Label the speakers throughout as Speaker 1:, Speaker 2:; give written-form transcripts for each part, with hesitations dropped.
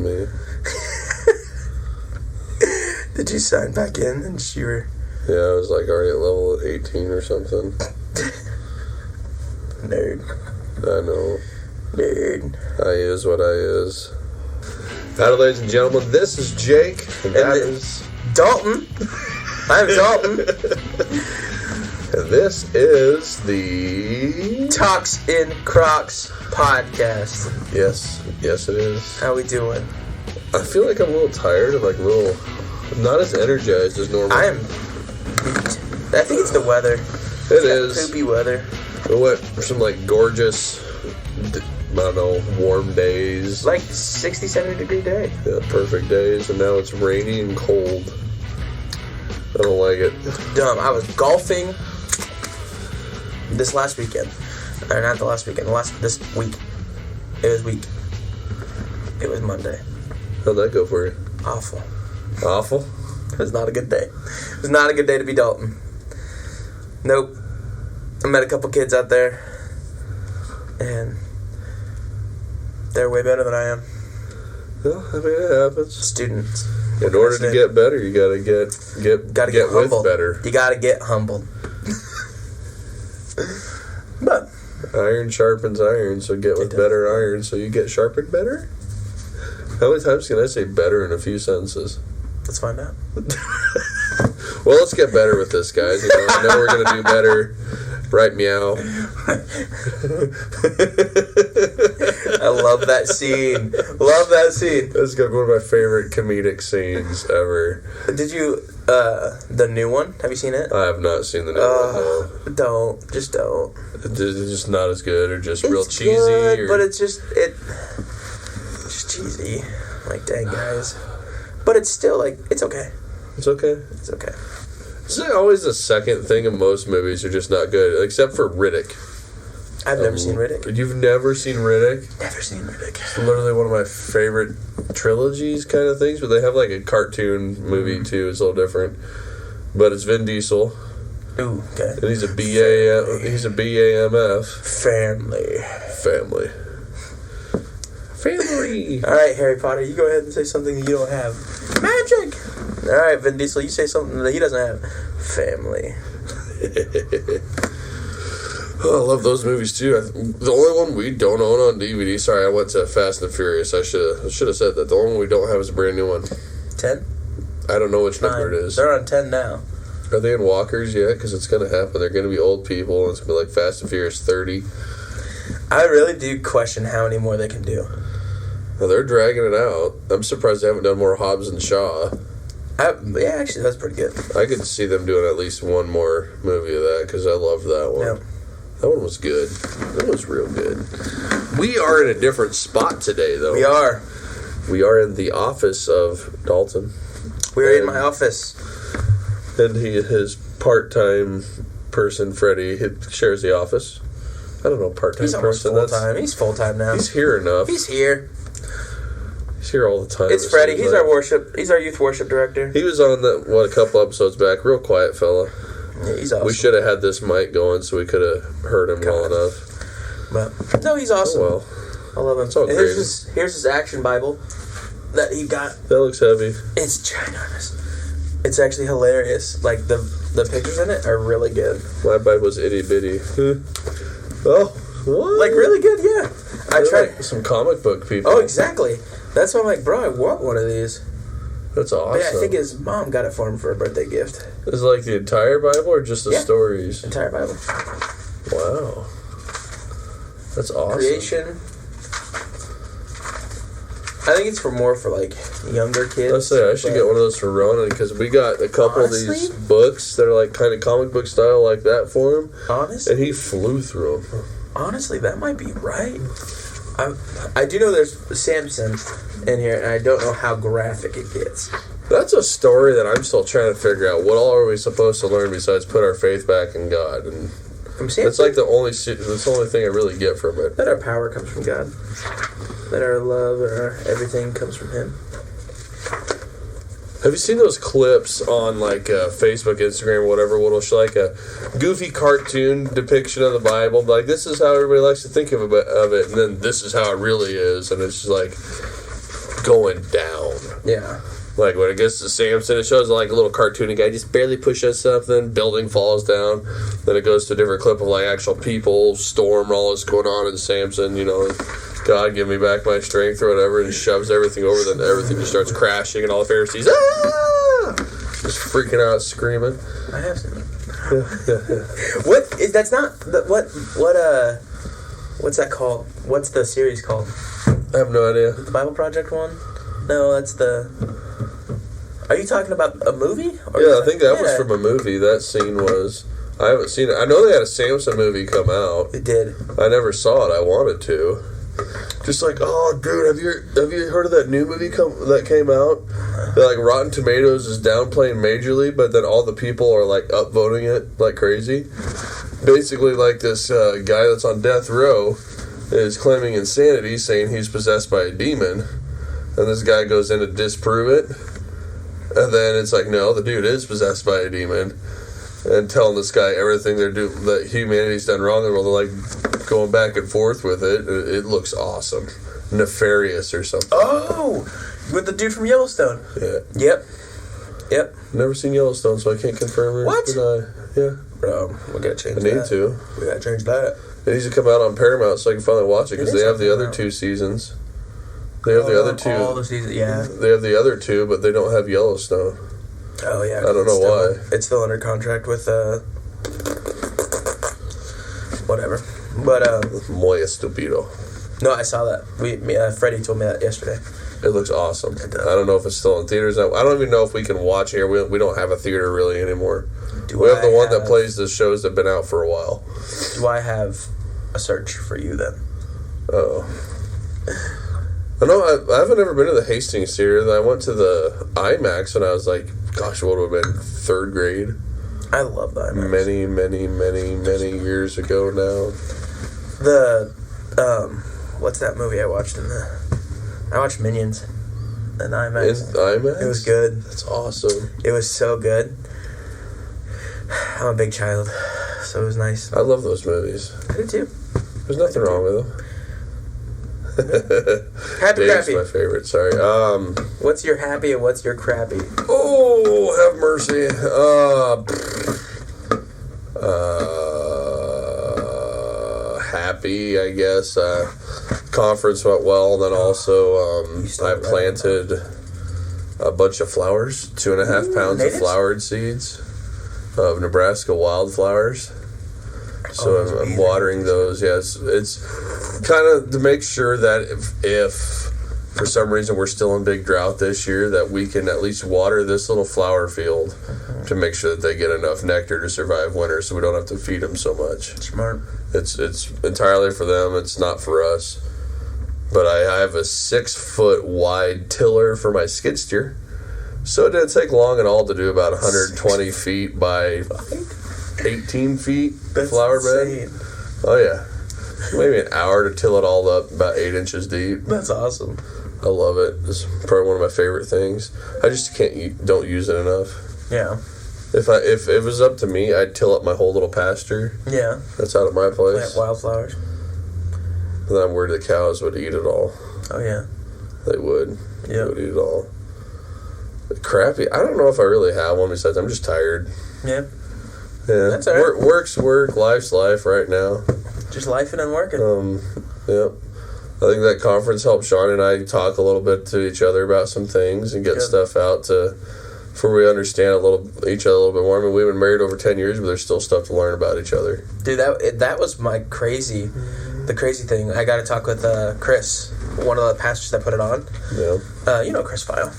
Speaker 1: me.
Speaker 2: Did you sign back in and you were...
Speaker 1: Yeah, I was like already at level 18 or something.
Speaker 2: Nerd.
Speaker 1: I know.
Speaker 2: Nerd.
Speaker 1: I is what I is. Hello, ladies and gentlemen, this is Jake, and that is...
Speaker 2: Dalton. I'm Dalton.
Speaker 1: And this is the...
Speaker 2: Talksncrocs podcast.
Speaker 1: Yes it is.
Speaker 2: How we doing?
Speaker 1: I feel like I'm a little tired and like a little... not as energized as normal.
Speaker 2: I am beat. I think it's the weather.
Speaker 1: It is.
Speaker 2: Poopy weather.
Speaker 1: We went for some like gorgeous, I don't know, warm days.
Speaker 2: Like 60, 70 degree day.
Speaker 1: Yeah, perfect days, and now it's rainy and cold. I don't like it.
Speaker 2: Dumb. I was golfing this last weekend. Or not the last weekend. This week. It was week. It was Monday.
Speaker 1: How'd that go for you?
Speaker 2: Awful.
Speaker 1: Awful?
Speaker 2: It was not a good day. It was not a good day to be Dalton. Nope. I met a couple kids out there, and they're way better than I am.
Speaker 1: Well, I mean, it happens.
Speaker 2: Students.
Speaker 1: In order to get better, you gotta get
Speaker 2: humbled.
Speaker 1: with better.
Speaker 2: You gotta get humbled. But
Speaker 1: iron sharpens iron, so get with better iron, so you get sharpened better? How many times can I say better in a few sentences?
Speaker 2: Let's find out.
Speaker 1: Well, let's get better with this, guys. You know, I know we're going to do better. Right, meow.
Speaker 2: I love that scene. Love that scene.
Speaker 1: That's one of my favorite comedic scenes ever.
Speaker 2: Did you, the new one? Have you seen it?
Speaker 1: I have not seen the new one, no.
Speaker 2: Don't. Just don't.
Speaker 1: It's just not as good, or just real cheesy?
Speaker 2: Good,
Speaker 1: or...
Speaker 2: but it's just cheesy. Like, dang, guys. But it's still, like, it's okay.
Speaker 1: It's okay.
Speaker 2: It's okay.
Speaker 1: It's always the second thing in most movies are just not good, except for Riddick.
Speaker 2: I've never seen Riddick.
Speaker 1: You've never seen Riddick?
Speaker 2: Never seen Riddick.
Speaker 1: It's literally one of my favorite trilogies kind of things, but they have like a cartoon movie too. It's a little different. But it's Vin Diesel.
Speaker 2: Ooh, okay.
Speaker 1: And he's a BAMF. Family.
Speaker 2: Alright, Harry Potter, you go ahead and say something that you don't have. Magic! Alright, Vin Diesel, you say something that he doesn't have. Family.
Speaker 1: Oh, I love those movies too. The only one we don't own on DVD. Sorry, I went to Fast and Furious. I should have said that. The only one we don't have is a brand new one.
Speaker 2: 10?
Speaker 1: I don't know which number it is.
Speaker 2: They're on 10 now.
Speaker 1: Are they in walkers yet? Because it's going to happen. They're going to be old people, and it's going to be like Fast and Furious 30. I
Speaker 2: really do question how many more they can do.
Speaker 1: Well, they're dragging it out. I'm surprised they haven't done more Hobbs and Shaw.
Speaker 2: Yeah, actually, that's pretty good.
Speaker 1: I could see them doing at least one more movie of that, because I loved that one.
Speaker 2: Yep.
Speaker 1: That one was good. That was real good. We are in a different spot today, though.
Speaker 2: We are.
Speaker 1: We are in the office of Dalton.
Speaker 2: We're in my office.
Speaker 1: And his part-time person, Freddie, shares the office. I don't know, part-time person.
Speaker 2: He's almost full-time. He's full-time now.
Speaker 1: He's here enough.
Speaker 2: He's here.
Speaker 1: He's here all the time.
Speaker 2: It's Freddie. He's our youth worship director.
Speaker 1: He was on a couple episodes back. Real quiet fella.
Speaker 2: Yeah, he's awesome.
Speaker 1: We should have had this mic going so we could have heard him well enough.
Speaker 2: But no, he's awesome.
Speaker 1: Oh, well.
Speaker 2: I love him.
Speaker 1: It's all
Speaker 2: here's his action Bible that he got.
Speaker 1: That looks heavy.
Speaker 2: It's ginormous. It's actually hilarious. Like the pictures in it are really good.
Speaker 1: My Bible's itty bitty. Oh, what?
Speaker 2: Like really good, yeah. I tried
Speaker 1: like some comic book people.
Speaker 2: Oh, exactly. That's why I'm like, bro, I want one of these.
Speaker 1: That's awesome.
Speaker 2: But yeah, I think his mom got it for him for a birthday gift.
Speaker 1: Is it like the entire Bible or just the stories?
Speaker 2: Entire Bible.
Speaker 1: Wow. That's awesome.
Speaker 2: Creation. I think it's for like younger kids.
Speaker 1: Let's say I should get one of those for Ronan because we got a couple of these books that are like kind of comic book style like that for him.
Speaker 2: Honestly?
Speaker 1: And he flew through them.
Speaker 2: Honestly, that might be right. I do know there's Samson in here, and I don't know how graphic it gets.
Speaker 1: That's a story that I'm still trying to figure out. What all are we supposed to learn besides put our faith back in God? And
Speaker 2: from Samson?
Speaker 1: That's like that's the only thing I really get from it.
Speaker 2: That our power comes from God. That our love and our everything comes from Him.
Speaker 1: Have you seen those clips on like Facebook, Instagram, whatever? What'll show like a goofy cartoon depiction of the Bible? Like this is how everybody likes to think of it, and then this is how it really is, and it's just like going down.
Speaker 2: Yeah.
Speaker 1: Like, when it gets to Samson, it shows, like, a little cartoony guy just barely pushes something, building falls down. Then it goes to a different clip of, like, actual people, storm, all this going on in Samson, you know, God, give me back my strength or whatever, and shoves everything over, then everything just starts crashing, and all the Pharisees, just freaking out, screaming.
Speaker 2: I have seen that. What's that called? What's the series called?
Speaker 1: I have no idea.
Speaker 2: The Bible Project one? No, that's the... Are you talking about a movie?
Speaker 1: Yeah, I think that was from a movie. That scene was... I haven't seen it. I know they had a Samson movie come out.
Speaker 2: It did.
Speaker 1: I never saw it. I wanted to. Just like, oh, dude, have you heard of that new movie that came out? That, like, Rotten Tomatoes is downplaying majorly, but then all the people are, like, upvoting it like crazy. Basically, like, this guy that's on death row is claiming insanity, saying he's possessed by a demon, and this guy goes in to disprove it, and then it's like, no, the dude is possessed by a demon, and telling this guy everything that humanity's done wrong, and they're like going back and forth with it. It looks awesome, nefarious or something.
Speaker 2: Oh, with the dude from Yellowstone.
Speaker 1: Yeah.
Speaker 2: Yep.
Speaker 1: Never seen Yellowstone, so I can't confirm it.
Speaker 2: What?
Speaker 1: Yeah.
Speaker 2: Bro, we gotta change that.
Speaker 1: I need to.
Speaker 2: We gotta change that.
Speaker 1: It needs to come out on Paramount so I can finally watch it, because they have the other 2 seasons. They have the other 2.
Speaker 2: All the seasons, yeah.
Speaker 1: They have the other 2, but they don't have Yellowstone.
Speaker 2: Oh, yeah.
Speaker 1: I don't know why.
Speaker 2: It's still under contract with, whatever. But,
Speaker 1: Muy estúpido.
Speaker 2: No, I saw that. Freddie told me that yesterday.
Speaker 1: It looks awesome. I don't know if it's still in theaters. I don't even know if we can watch here. We don't have a theater really anymore. We have the one that plays the shows that have been out for a while.
Speaker 2: Do I have a search for you then?
Speaker 1: Oh. I know I haven't ever been to the Hastings Theater. I went to the IMAX when I was like, gosh, what would have been 3rd grade?
Speaker 2: I love the IMAX.
Speaker 1: Many years ago now.
Speaker 2: What's that movie I watched I watched Minions in IMAX.
Speaker 1: In IMAX?
Speaker 2: It was good.
Speaker 1: That's awesome.
Speaker 2: It was so good. I'm a big child, so it was nice.
Speaker 1: I love those movies.
Speaker 2: I do too.
Speaker 1: There's nothing wrong with them.
Speaker 2: Happy
Speaker 1: Dave's
Speaker 2: crappy.
Speaker 1: my favorite, sorry.
Speaker 2: What's your happy and what's your crappy?
Speaker 1: Oh, have mercy. Happy, I guess. Conference went well, and then also I planted a bunch of flowers, 2.5 pounds
Speaker 2: natives?
Speaker 1: of flowered seeds of Nebraska wildflowers. So I'm watering those. Yes, it's kind of to make sure that if for some reason we're still in big drought this year, that we can at least water this little flower field to make sure that they get enough nectar to survive winter, so we don't have to feed them so much.
Speaker 2: Smart.
Speaker 1: It's entirely for them. It's not for us. But I have a 6-foot wide tiller for my skid steer, so it didn't take long at all to do about 120 feet by 18 feet flower bed. Oh yeah, maybe an hour to till it all up about 8 inches deep.
Speaker 2: That's awesome.
Speaker 1: I love it. It's probably one of my favorite things. I just don't use it enough.
Speaker 2: Yeah.
Speaker 1: If it was up to me, I'd till up my whole little pasture.
Speaker 2: Yeah.
Speaker 1: That's out of my place.
Speaker 2: Plant wildflowers.
Speaker 1: But then I'm worried the cows would eat it all.
Speaker 2: Oh yeah.
Speaker 1: They would.
Speaker 2: Yeah.
Speaker 1: They would eat it all. But crappy. I don't know if I really have one, besides I'm just tired.
Speaker 2: Yeah.
Speaker 1: Yeah.
Speaker 2: That's all right.
Speaker 1: Work's work, life's life right now.
Speaker 2: Just lifing and working.
Speaker 1: Yep. I think that conference helped Sean and I talk a little bit to each other about some things and get stuff out for we understand each other a little bit more. I mean, we've been married over 10 years, but there's still stuff to learn about each other.
Speaker 2: Dude, that was the crazy thing. I got to talk with Chris, one of the pastors that put it on.
Speaker 1: Yeah.
Speaker 2: You know Chris File.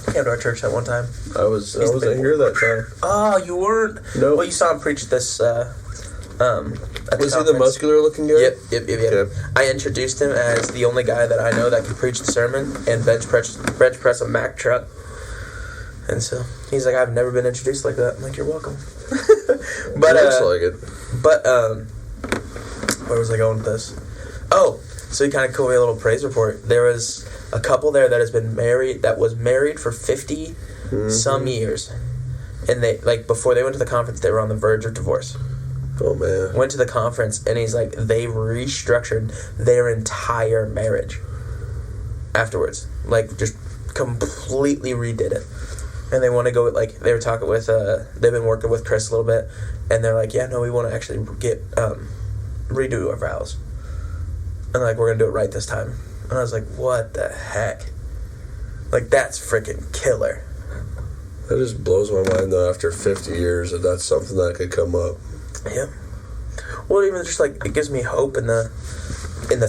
Speaker 2: He came to our church that one time.
Speaker 1: I wasn't here that time.
Speaker 2: Oh, you weren't?
Speaker 1: No.
Speaker 2: Well, you saw him preach this.
Speaker 1: Was he the muscular-looking guy?
Speaker 2: Yep. Okay. I introduced him as the only guy that I know that can preach the sermon and bench press a Mack truck. And so he's like, I've never been introduced like that. I'm like, you're welcome. But
Speaker 1: looks like it.
Speaker 2: But where was I going with this? Oh, so he kind of gave me a little praise report. There was a couple there that was married for 50 some years, and they before they went to the conference, they were on the verge of divorce.
Speaker 1: Oh man!
Speaker 2: Went to the conference, and he's like, they restructured their entire marriage afterwards. like just completely redid it. And they want to go with, like, they were talking with, they've been working with Chris a little bit, and they're like, yeah, no, we want to actually redo our vows. And, like, we're going to do it right this time. And I was like, what the heck? Like, that's freaking killer.
Speaker 1: That just blows my mind, though, after 50 years, that that's something that could come up.
Speaker 2: Yeah. Well, even just, like, it gives me hope in the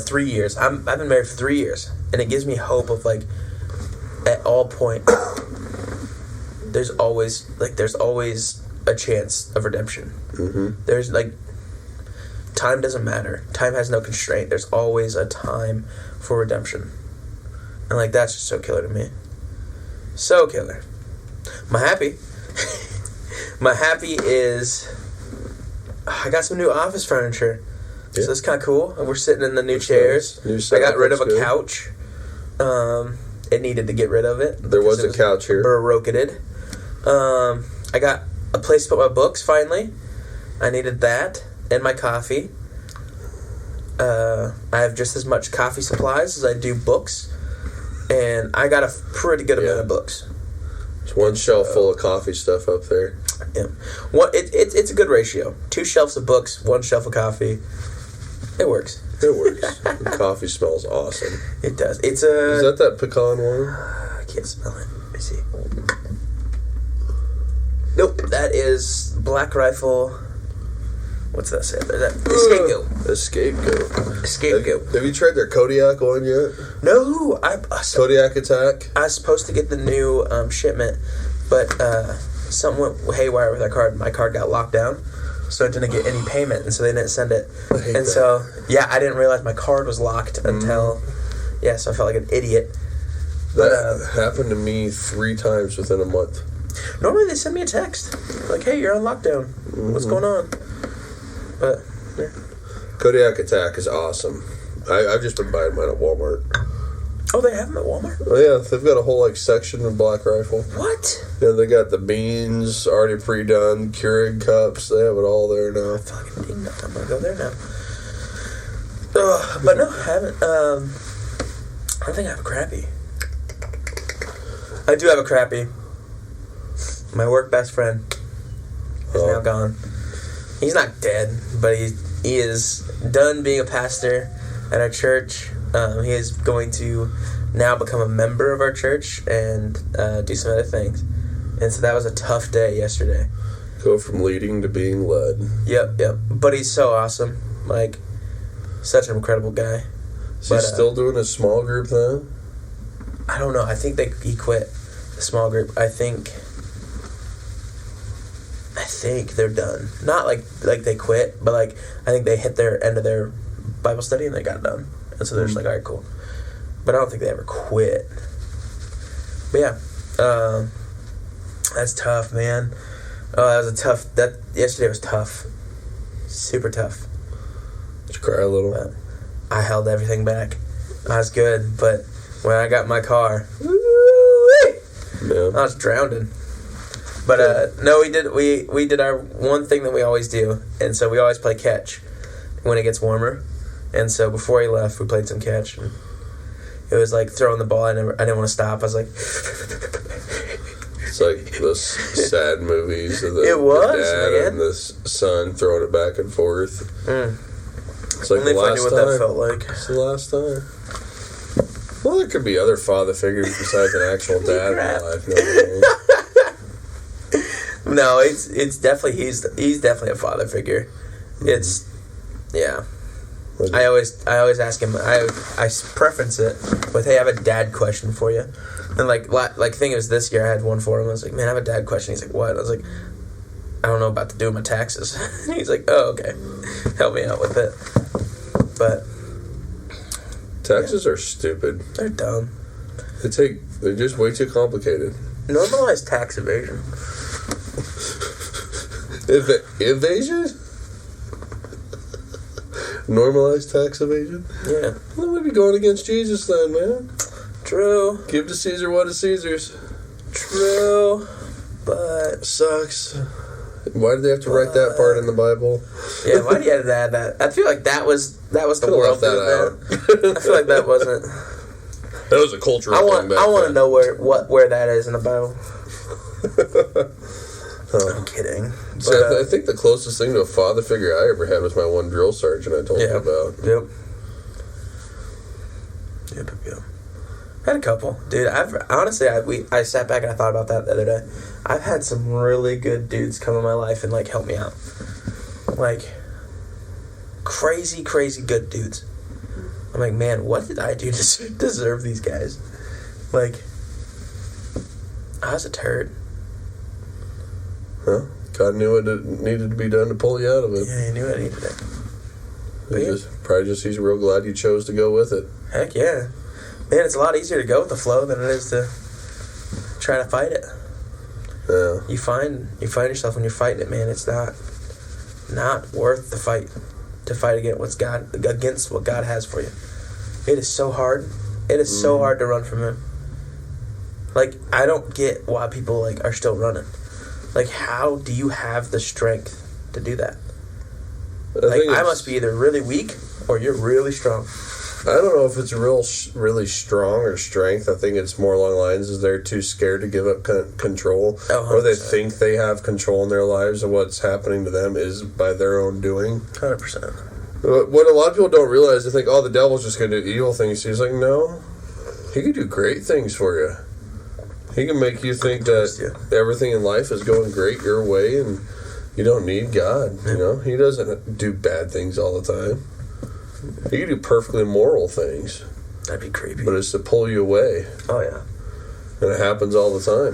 Speaker 2: 3 years. I've been married for 3 years, and it gives me hope of, like, at all point, there's always a chance of redemption.
Speaker 1: Mm-hmm.
Speaker 2: There's, like, time doesn't matter. Time has no constraint. There's always a time for redemption. And, like, that's just so killer to me. So killer. My happy is I got some new office furniture. Yeah. So that's kind of cool. We're sitting in the new chairs. I got rid of a couch. It needed to get rid of it.
Speaker 1: There was a couch here.
Speaker 2: Broketed. I got a place to put my books, finally. I needed that. And my coffee. I have just as much coffee supplies as I do books. And I got a pretty good amount of books.
Speaker 1: There's one shelf full of coffee stuff up there.
Speaker 2: Yeah. It's a good ratio. 2 shelves of books, 1 shelf of coffee. It works.
Speaker 1: It works. The coffee smells awesome.
Speaker 2: It does. Is
Speaker 1: that pecan one?
Speaker 2: I can't smell it. Let me see. Nope. That is Black Rifle. What's that say? Scapegoat.
Speaker 1: Have you tried their Kodiak one yet?
Speaker 2: No.
Speaker 1: Kodiak Attack?
Speaker 2: I was supposed to get the new shipment, but something went haywire with our card. My card got locked down, so I didn't get any payment, and so they didn't send it. So, I didn't realize my card was locked until... Yeah, so I felt like an idiot.
Speaker 1: That happened to me 3 times within a month.
Speaker 2: Normally they send me a text. Like, hey, you're on lockdown. Mm-hmm. What's going on? But, yeah.
Speaker 1: Kodiak Attack is awesome. I've just been buying mine at Walmart.
Speaker 2: Oh, they have them at Walmart?
Speaker 1: Oh, yeah. They've got a whole, section of Black Rifle.
Speaker 2: What?
Speaker 1: Yeah, they got the beans already pre-done, Keurig cups. They have it all there now.
Speaker 2: I fucking ding that. I'm going to go there now. But no, I haven't. I don't think I have a crappy. I do have a crappy. My work best friend is now gone. He's not dead, but he is done being a pastor at our church. He is going to now become a member of our church and do some other things. And so that was a tough day yesterday.
Speaker 1: Go from leading to being led.
Speaker 2: Yep. But he's so awesome. Like, such an incredible guy.
Speaker 1: Is he still doing a small group now?
Speaker 2: I don't know. I think he quit the small group. I think they're done. Not like they quit, but I think they hit their end of their Bible study and they got done. And so they're just like, all right, cool. But I don't think they ever quit. But yeah, that's tough, man. Oh, yesterday was tough. Super tough.
Speaker 1: Did you cry a little?
Speaker 2: But I held everything back. I was good, but when I got in my car, I was drowning. But no, we did our one thing that we always do, and so we always play catch when it gets warmer. And so before he left, we played some catch. And it was like throwing the ball. I didn't want to stop. I was like,
Speaker 1: it's like those sad movies of the dad and the son throwing it back and forth. It's like
Speaker 2: only if I knew what that felt like.
Speaker 1: It's the last time. Well, there could be other father figures besides an actual dad in my life.
Speaker 2: No, it's definitely he's definitely a father figure. It's I always ask him. I preference it with, hey, I have a dad question for you. And like thing is, this year I had one for him. I was like, man, I have a dad question. He's like, what? I was like, I don't know about to do my taxes. And he's like, oh, okay, help me out with it. But
Speaker 1: taxes are stupid.
Speaker 2: They're dumb.
Speaker 1: They're just way too complicated.
Speaker 2: Normalize tax evasion.
Speaker 1: Evasion? Normalize tax evasion?
Speaker 2: Yeah.
Speaker 1: Well, we'd be going against Jesus then, man.
Speaker 2: True.
Speaker 1: Give to Caesar what is Caesar's.
Speaker 2: True. But
Speaker 1: sucks. Why did they have to write that part in the Bible?
Speaker 2: Yeah, why do you have to add that? I feel like that was the world
Speaker 1: that
Speaker 2: out. I feel like that wasn't.
Speaker 1: That was a cultural thing back
Speaker 2: I want to
Speaker 1: then.
Speaker 2: know where that is in the Bible. I'm kidding.
Speaker 1: So I think the closest thing to a father figure I ever had was my one drill sergeant I told you about.
Speaker 2: Yep. Had a couple, dude. I sat back and I thought about that the other day. I've had some really good dudes come in my life and like help me out, like crazy good dudes. I'm like, man, what did I do to deserve these guys? Like, I was a turd.
Speaker 1: Huh? God knew it needed to be done to pull you out of it.
Speaker 2: Yeah, he knew I needed it.
Speaker 1: He's real glad you chose to go with it.
Speaker 2: Heck yeah. Man, it's a lot easier to go with the flow than it is to try to fight it.
Speaker 1: Yeah.
Speaker 2: You find yourself when you're fighting it, man. It's not worth the fight to fight against what God has for you. It is so hard. It is so hard to run from Him. Like, I don't get why people like are still running. Like, how do you have the strength to do that? I must be either really weak or you're really strong.
Speaker 1: I don't know if it's really strong or strength. I think it's more along the lines as they're too scared to give up control. Or they think they have control in their lives and what's happening to them is by their own doing.
Speaker 2: 100%.
Speaker 1: What a lot of people don't realize, they think, oh, the devil's just going to do evil things. He's like, no. He can do great things for you. He can make you think that everything in life is going great your way and you don't need God. You know, He doesn't do bad things all the time. He can do perfectly moral things.
Speaker 2: That'd be creepy.
Speaker 1: But it's to pull you away.
Speaker 2: Oh, yeah.
Speaker 1: And it happens all the time.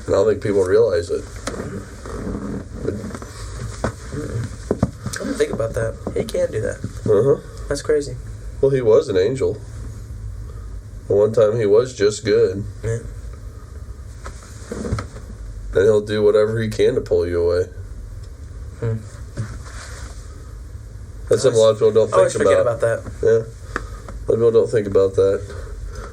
Speaker 1: And I don't think people realize it. But,
Speaker 2: I didn't think about that. He can do that.
Speaker 1: Uh-huh.
Speaker 2: That's crazy.
Speaker 1: Well, he was an angel. At one time, he was just good.
Speaker 2: Yeah.
Speaker 1: And he'll do whatever he can to pull you away. That's something a lot of people don't think about.
Speaker 2: I always forget about that.
Speaker 1: Yeah. A lot of people don't think about that.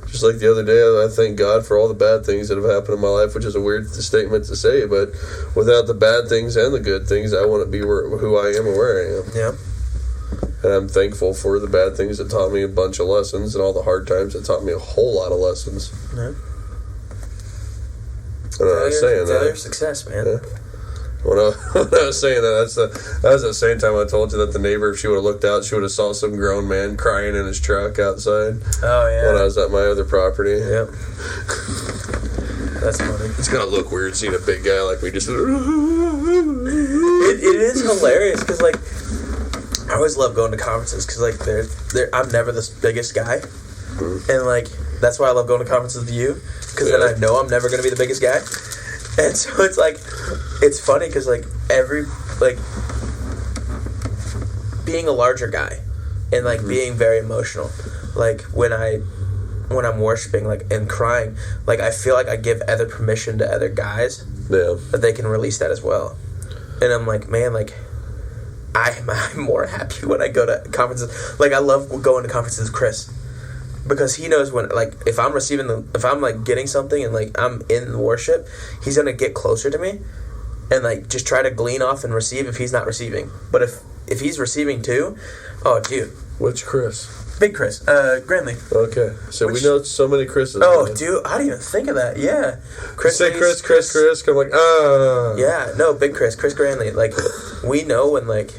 Speaker 1: Just like the other day, I thank God for all the bad things that have happened in my life, which is a weird statement to say, but without the bad things and the good things, I wouldn't be who I am and where I am.
Speaker 2: Yeah.
Speaker 1: And I'm thankful for the bad things that taught me a bunch of lessons and all the hard times that taught me a whole lot of lessons.
Speaker 2: Yeah.
Speaker 1: And I was saying that.
Speaker 2: Failure, success, man.
Speaker 1: Yeah. When I was saying that, that was the same time I told you that the neighbor, if she would have looked out, she would have saw some grown man crying in his truck outside.
Speaker 2: Oh, yeah.
Speaker 1: When I was at my other property.
Speaker 2: Yep. That's funny.
Speaker 1: It's gonna look weird seeing a big guy like me just...
Speaker 2: It is hilarious, because, like, I always love going to conferences, because, like, I'm never the biggest guy. And, like, that's why I love going to conferences with you, because then I know I'm never going to be the biggest guy. And so it's like, it's funny because like being a larger guy and like being very emotional, like when I'm worshiping like and crying, like I feel like I give other permission to other guys that they can release that as well. And I'm like, man, like I'm more happy when I go to conferences. Like I love going to conferences with Chris. Because he knows when, like, if I'm like, getting something and, like, I'm in worship, he's going to get closer to me and, like, just try to glean off and receive if he's not receiving. But if he's receiving too, oh, dude.
Speaker 1: Which Chris?
Speaker 2: Big Chris. Granley.
Speaker 1: Okay. So we know so many Chris's.
Speaker 2: Oh, man. Dude, I didn't even think of that. Yeah.
Speaker 1: Chris. You say Chris. I'm like, ah.
Speaker 2: Yeah, no, Big Chris Granley. Like, we know when, like,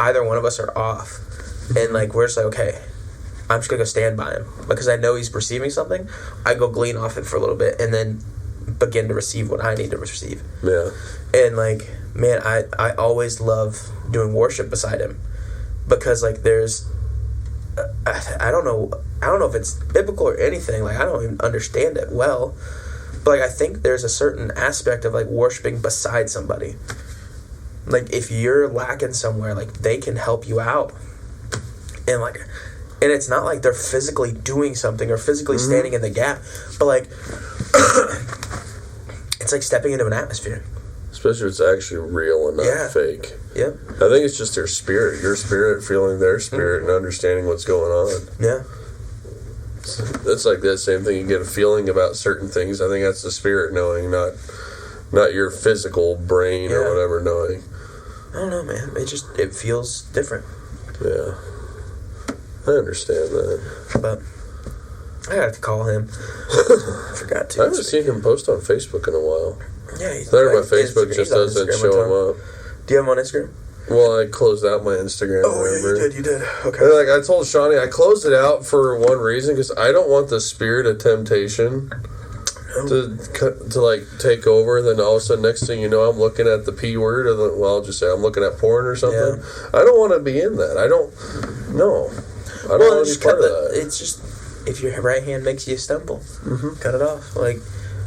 Speaker 2: either one of us are off. And, like, we're just like, okay, I'm just going to go stand by him. Because I know he's receiving something. I go glean off it for a little bit and then begin to receive what I need to receive.
Speaker 1: Yeah. And,
Speaker 2: like, man, I always love doing worship beside him. Because, like, there's... I don't know if it's biblical or anything. Like, I don't even understand it well. But, like, I think there's a certain aspect of, like, worshiping beside somebody. Like, if you're lacking somewhere, like, they can help you out. And, like... And it's not like they're physically doing something or physically standing in the gap, but like it's like stepping into an atmosphere.
Speaker 1: Especially if it's actually real and not fake.
Speaker 2: Yep.
Speaker 1: I think it's just their spirit, your spirit feeling their spirit and understanding what's going on.
Speaker 2: Yeah.
Speaker 1: It's like that same thing. You get a feeling about certain things. I think that's the spirit knowing, not your physical brain or whatever knowing.
Speaker 2: I don't know, man. It feels different.
Speaker 1: Yeah. I understand that.
Speaker 2: But I have to call him. I forgot to.
Speaker 1: I haven't seen him post on Facebook in a while.
Speaker 2: Yeah, he's
Speaker 1: there. My Facebook just doesn't show him up.
Speaker 2: Do you have him on Instagram?
Speaker 1: Well, I closed out my Instagram.
Speaker 2: Oh, yeah, you did. Okay.
Speaker 1: And, like, I told Shawnee, I closed it out for one reason, because I don't want the spirit of temptation to like take over, and then all of a sudden, next thing you know, I'm looking at the P word, or I'll just say I'm looking at porn or something. Yeah. I don't want to be in that. I don't want to be part of that.
Speaker 2: It's just, if your right hand makes you stumble, cut it off. Like,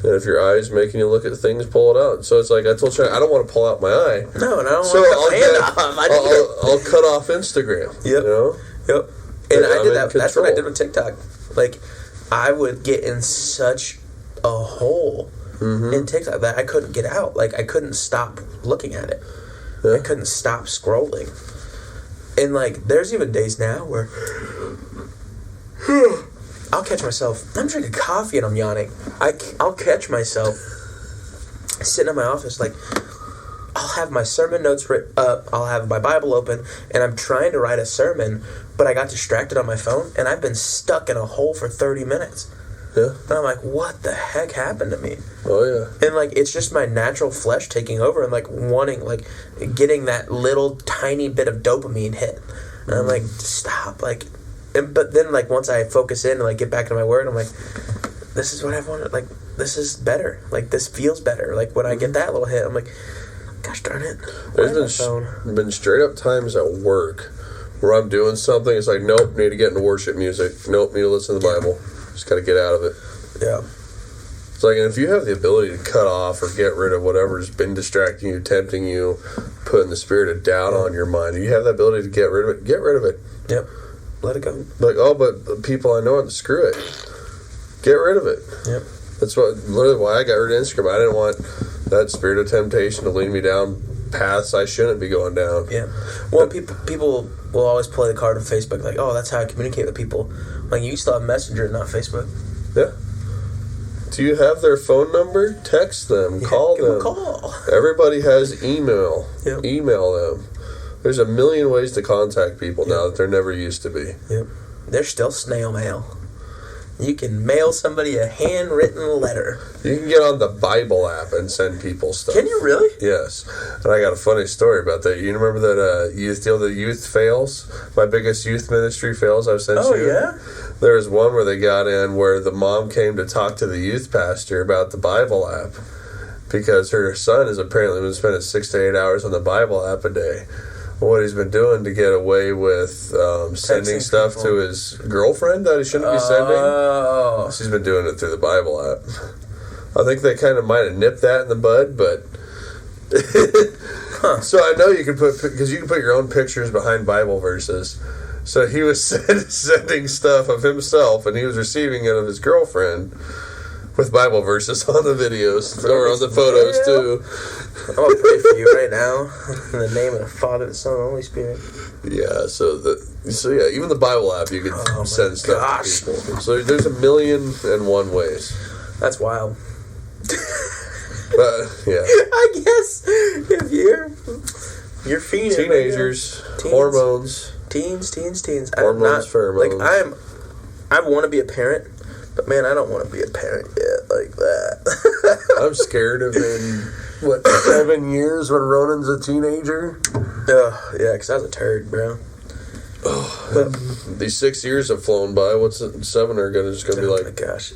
Speaker 1: and if your eye's making you look at things, pull it out. So it's like, I told Shawnee, I don't want to pull out my eye.
Speaker 2: No, and I don't want to cut my hand off.
Speaker 1: I'll cut off Instagram.
Speaker 2: Yep.
Speaker 1: You know?
Speaker 2: Yep. And I did that. That's what I did with TikTok. Like, I would get in such a hole in TikTok that I couldn't get out. Like, I couldn't stop looking at it. Yeah. I couldn't stop scrolling. And, like, there's even days now where I'll catch myself. I'm drinking coffee and I'm yawning. I'll catch myself sitting in my office, like, I'll have my sermon notes up, I'll have my Bible open, and I'm trying to write a sermon, but I got distracted on my phone, and I've been stuck in a hole for 30 minutes.
Speaker 1: Yeah.
Speaker 2: And I'm like, what the heck happened to me?
Speaker 1: Oh, yeah.
Speaker 2: And, like, it's just my natural flesh taking over and, like, wanting, like, getting that little tiny bit of dopamine hit. And I'm like, stop. Like, but then, like, once I focus in and, like, get back to my word, I'm like, this is what I wanted. Like, this is better. Like, this feels better. Like, when I get that little hit, I'm like, gosh darn it.
Speaker 1: There's been straight up times at work where I'm doing something. It's like, nope, need to get into worship music. Nope, need to listen to the Bible. Just got to get out of it.
Speaker 2: Yeah.
Speaker 1: It's like, and if you have the ability to cut off or get rid of whatever's been distracting you, tempting you, putting the spirit of doubt on your mind, you have the ability to get rid of it, get rid of it.
Speaker 2: Yep. Let it go.
Speaker 1: Like, oh, but people I know, screw it. Get rid of it.
Speaker 2: Yep.
Speaker 1: That's literally why I got rid of Instagram. I didn't want that spirit of temptation to lead me down paths I shouldn't be going down.
Speaker 2: Yeah. Well, people will always play the card of Facebook, like, oh, that's how I communicate with people. Like, you still have Messenger, not Facebook.
Speaker 1: Yeah. Do you have their phone number? Text them.
Speaker 2: Yeah,
Speaker 1: call
Speaker 2: give
Speaker 1: them.
Speaker 2: Them a call.
Speaker 1: Everybody has email.
Speaker 2: Yep.
Speaker 1: Email them. There's a million ways to contact people now that there never used to be.
Speaker 2: Yep. There's still snail mail. You can mail somebody a handwritten letter.
Speaker 1: You can get on the Bible app and send people stuff.
Speaker 2: Can you really?
Speaker 1: Yes. And I got a funny story about that. You remember that youth deal, the youth fails? My biggest youth ministry fails I've sent you?
Speaker 2: Oh, yeah?
Speaker 1: There was one where they got in where the mom came to talk to the youth pastor about the Bible app because her son has apparently been spending 6 to 8 hours on the Bible app a day. What he's been doing to get away with sending stuff to his girlfriend that he shouldn't be sending. Oh. She's been doing it through the Bible app. I think they kind of might have nipped that in the bud, but... So I know you can because you can put your own pictures behind Bible verses. So he was sending stuff of himself, and he was receiving it of his girlfriend with Bible verses on the videos, or on the photos, too.
Speaker 2: I'm going to pray for you right now, in the name of the Father, the Son, and the Holy Spirit.
Speaker 1: Yeah, so yeah, even the Bible app, you can send stuff to people. So there's 1,000,001 ways.
Speaker 2: That's wild.
Speaker 1: Yeah.
Speaker 2: I guess if you're fiending.
Speaker 1: Teenagers, hormones.
Speaker 2: Teens.
Speaker 1: Hormones, pheromones.
Speaker 2: Like, I want to be a parent, but man, I don't want to be a parent yet like that.
Speaker 1: I'm scared of in 7 years when Ronan's a teenager.
Speaker 2: Yeah, because I was a turd, bro.
Speaker 1: These 6 years have flown by. What's 7 are just gonna be like?
Speaker 2: Oh my gosh.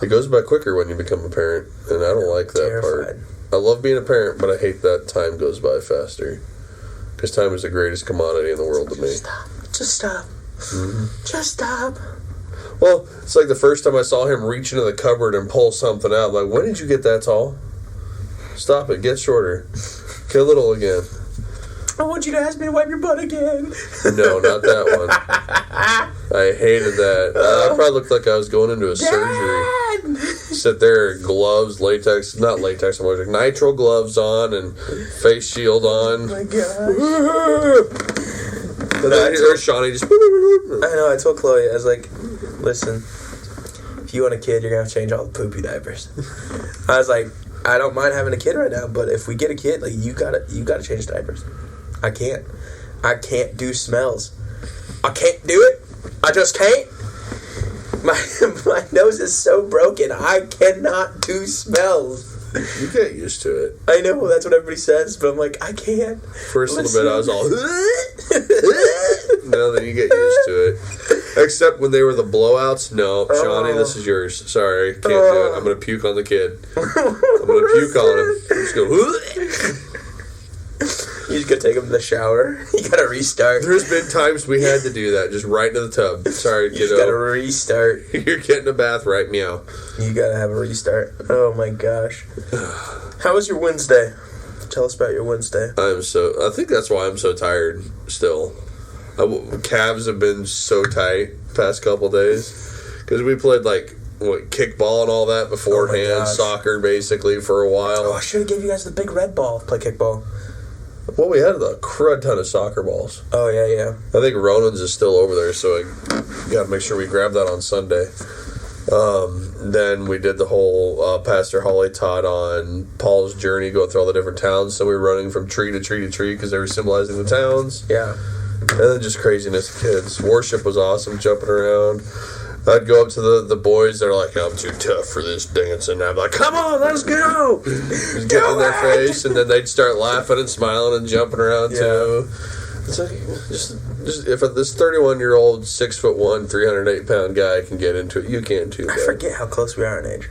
Speaker 1: It goes by quicker when you become a parent, and I don't like that part. I love being a parent, but I hate that time goes by faster. Because time is the greatest commodity in the world to me.
Speaker 2: Just stop.
Speaker 1: Mm-hmm.
Speaker 2: Just stop.
Speaker 1: Well, it's like the first time I saw him reach into the cupboard and pull something out. I'm like, when did you get that tall? Stop it. Get shorter. Get little again.
Speaker 2: I want you to ask me to wipe your butt again.
Speaker 1: No, not that one. I hated that. I probably looked like I was going into a surgery. Sit there, gloves, not latex, nitrile gloves on and face shield on.
Speaker 2: Oh my gosh.
Speaker 1: And then there's Shawnee just...
Speaker 2: I know, I told Chloe, I was like, listen, if you want a kid, you're going to have to change all the poopy diapers. I was like, I don't mind having a kid right now, but if we get a kid, like, you gotta change diapers. I can't do smells. I can't do it. I just can't. My nose is so broken. I cannot do smells.
Speaker 1: You get used to it.
Speaker 2: I know, that's what everybody says, but I'm like, I can't.
Speaker 1: First little bit, I was all... No, then you get used to it. Except when they were the blowouts. No, Shawnee, this is yours. Sorry, can't do it. I'm going to puke on the kid. I'm going to puke on him. Just go...
Speaker 2: You just gotta take him to the shower. You gotta restart.
Speaker 1: There's been times we had to do that, just right into the tub. Sorry, kiddo.
Speaker 2: You just gotta restart.
Speaker 1: You're getting a bath, right? Meow.
Speaker 2: You gotta have a restart. Oh my gosh. How was your Wednesday? Tell us about your Wednesday.
Speaker 1: I think that's why I'm so tired still. Calves have been so tight past couple days. Because we played kickball and all that beforehand. Soccer basically for a while.
Speaker 2: Oh, I should have gave you guys the big red ball to play kickball.
Speaker 1: Well, we had a crud ton of soccer balls.
Speaker 2: Oh, yeah.
Speaker 1: I think Ronan's is still over there, so I got to make sure we grab that on Sunday. Then we did the whole Pastor Holly taught on Paul's journey, go through all the different towns. So we were running from tree to tree to tree because they were symbolizing the towns.
Speaker 2: Yeah.
Speaker 1: And then just craziness of kids. Worship was awesome, jumping around. I'd go up to the boys. They're like, I'm too tough for this dancing. And I'm like, come on, let's go. Just get in their face, and then they'd start laughing and smiling and jumping around too. It's like just if this 31-year-old 6'1", 308-pound guy can get into it, you can too.
Speaker 2: I forget how close we are in age.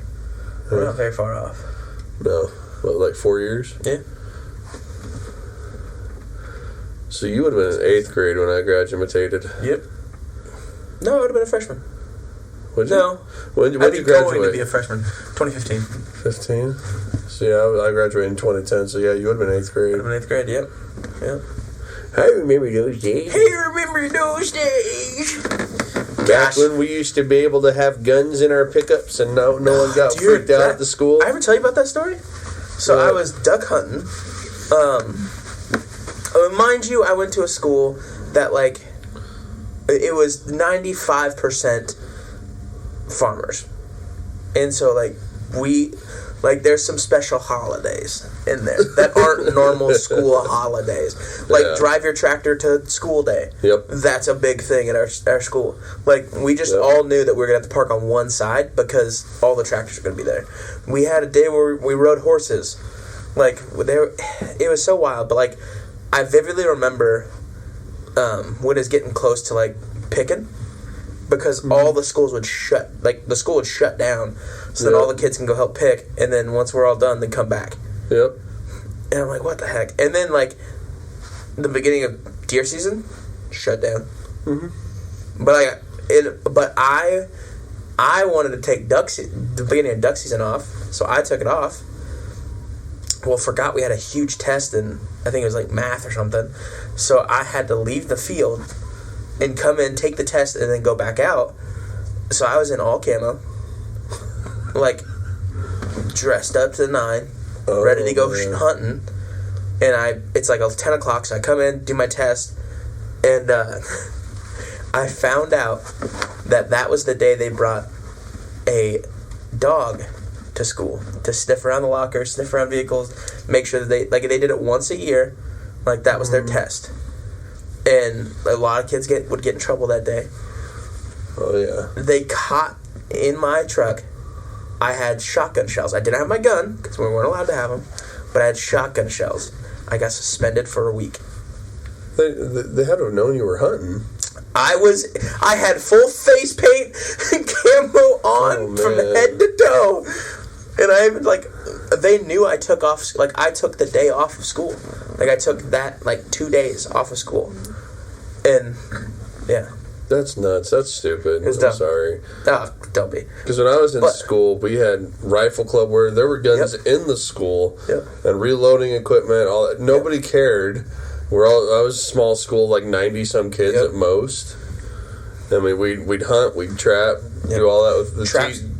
Speaker 2: We're not very far off.
Speaker 1: No, what, 4 years?
Speaker 2: Yeah.
Speaker 1: So you would have been in 8th grade when I graduated.
Speaker 2: Yep. No, I would have been a freshman.
Speaker 1: Would you?
Speaker 2: No.
Speaker 1: When did you graduate?
Speaker 2: Going to be a freshman. 2015.
Speaker 1: 15? So yeah, I graduated in 2010, so yeah, you would have been 8th grade.
Speaker 2: I would have been 8th grade, yep.
Speaker 1: I remember those days. Back when we used to be able to have guns in our pickups and no one got freaked out at the school.
Speaker 2: I ever tell you about that story? So I was duck hunting. Mind you, I went to a school that it was 95% farmers. And so there's some special holidays in there that aren't normal school holidays. Drive your tractor to school day.
Speaker 1: Yep.
Speaker 2: That's a big thing at our school. We just all knew that we were going to have to park on one side because all the tractors were going to be there. We had a day where we rode horses. It was so wild, but I vividly remember when it's getting close to picking, because all the schools would shut, the school would shut down, so then all the kids can go help pick, and then once we're all done, they come back.
Speaker 1: Yep.
Speaker 2: And I'm like, what the heck? And then the beginning of deer season, shut down.
Speaker 1: Mm-hmm.
Speaker 2: But I wanted to take the beginning of duck season off, so I took it off. Well, forgot we had a huge test in, I think it was math or something. So I had to leave the field and come in, take the test, and then go back out. So I was in all camo, dressed up to the nine, ready to go hunting. And it's 10 o'clock, so I come in, do my test, and I found out that was the day they brought a dog to school to sniff around the locker, sniff around vehicles, make sure that they did it once a year, that was their test. And a lot of kids would get in trouble that day.
Speaker 1: Oh yeah.
Speaker 2: They caught in my truck. I had shotgun shells. I didn't have my gun because we weren't allowed to have them, but I had shotgun shells. I got suspended for a week.
Speaker 1: They had to have known you were hunting.
Speaker 2: I had full face paint and camo on from head to toe. And I even, they knew I took off, I took the day off of school. I took that, 2 days off of school. And, yeah.
Speaker 1: That's nuts. That's stupid. I'm sorry.
Speaker 2: Oh, don't be.
Speaker 1: Because when I was in school, we had rifle club where there were guns in the school and reloading equipment, all that. Nobody cared. I was a small school, 90-some kids at most. I mean, we'd hunt, we'd trap, do all that with the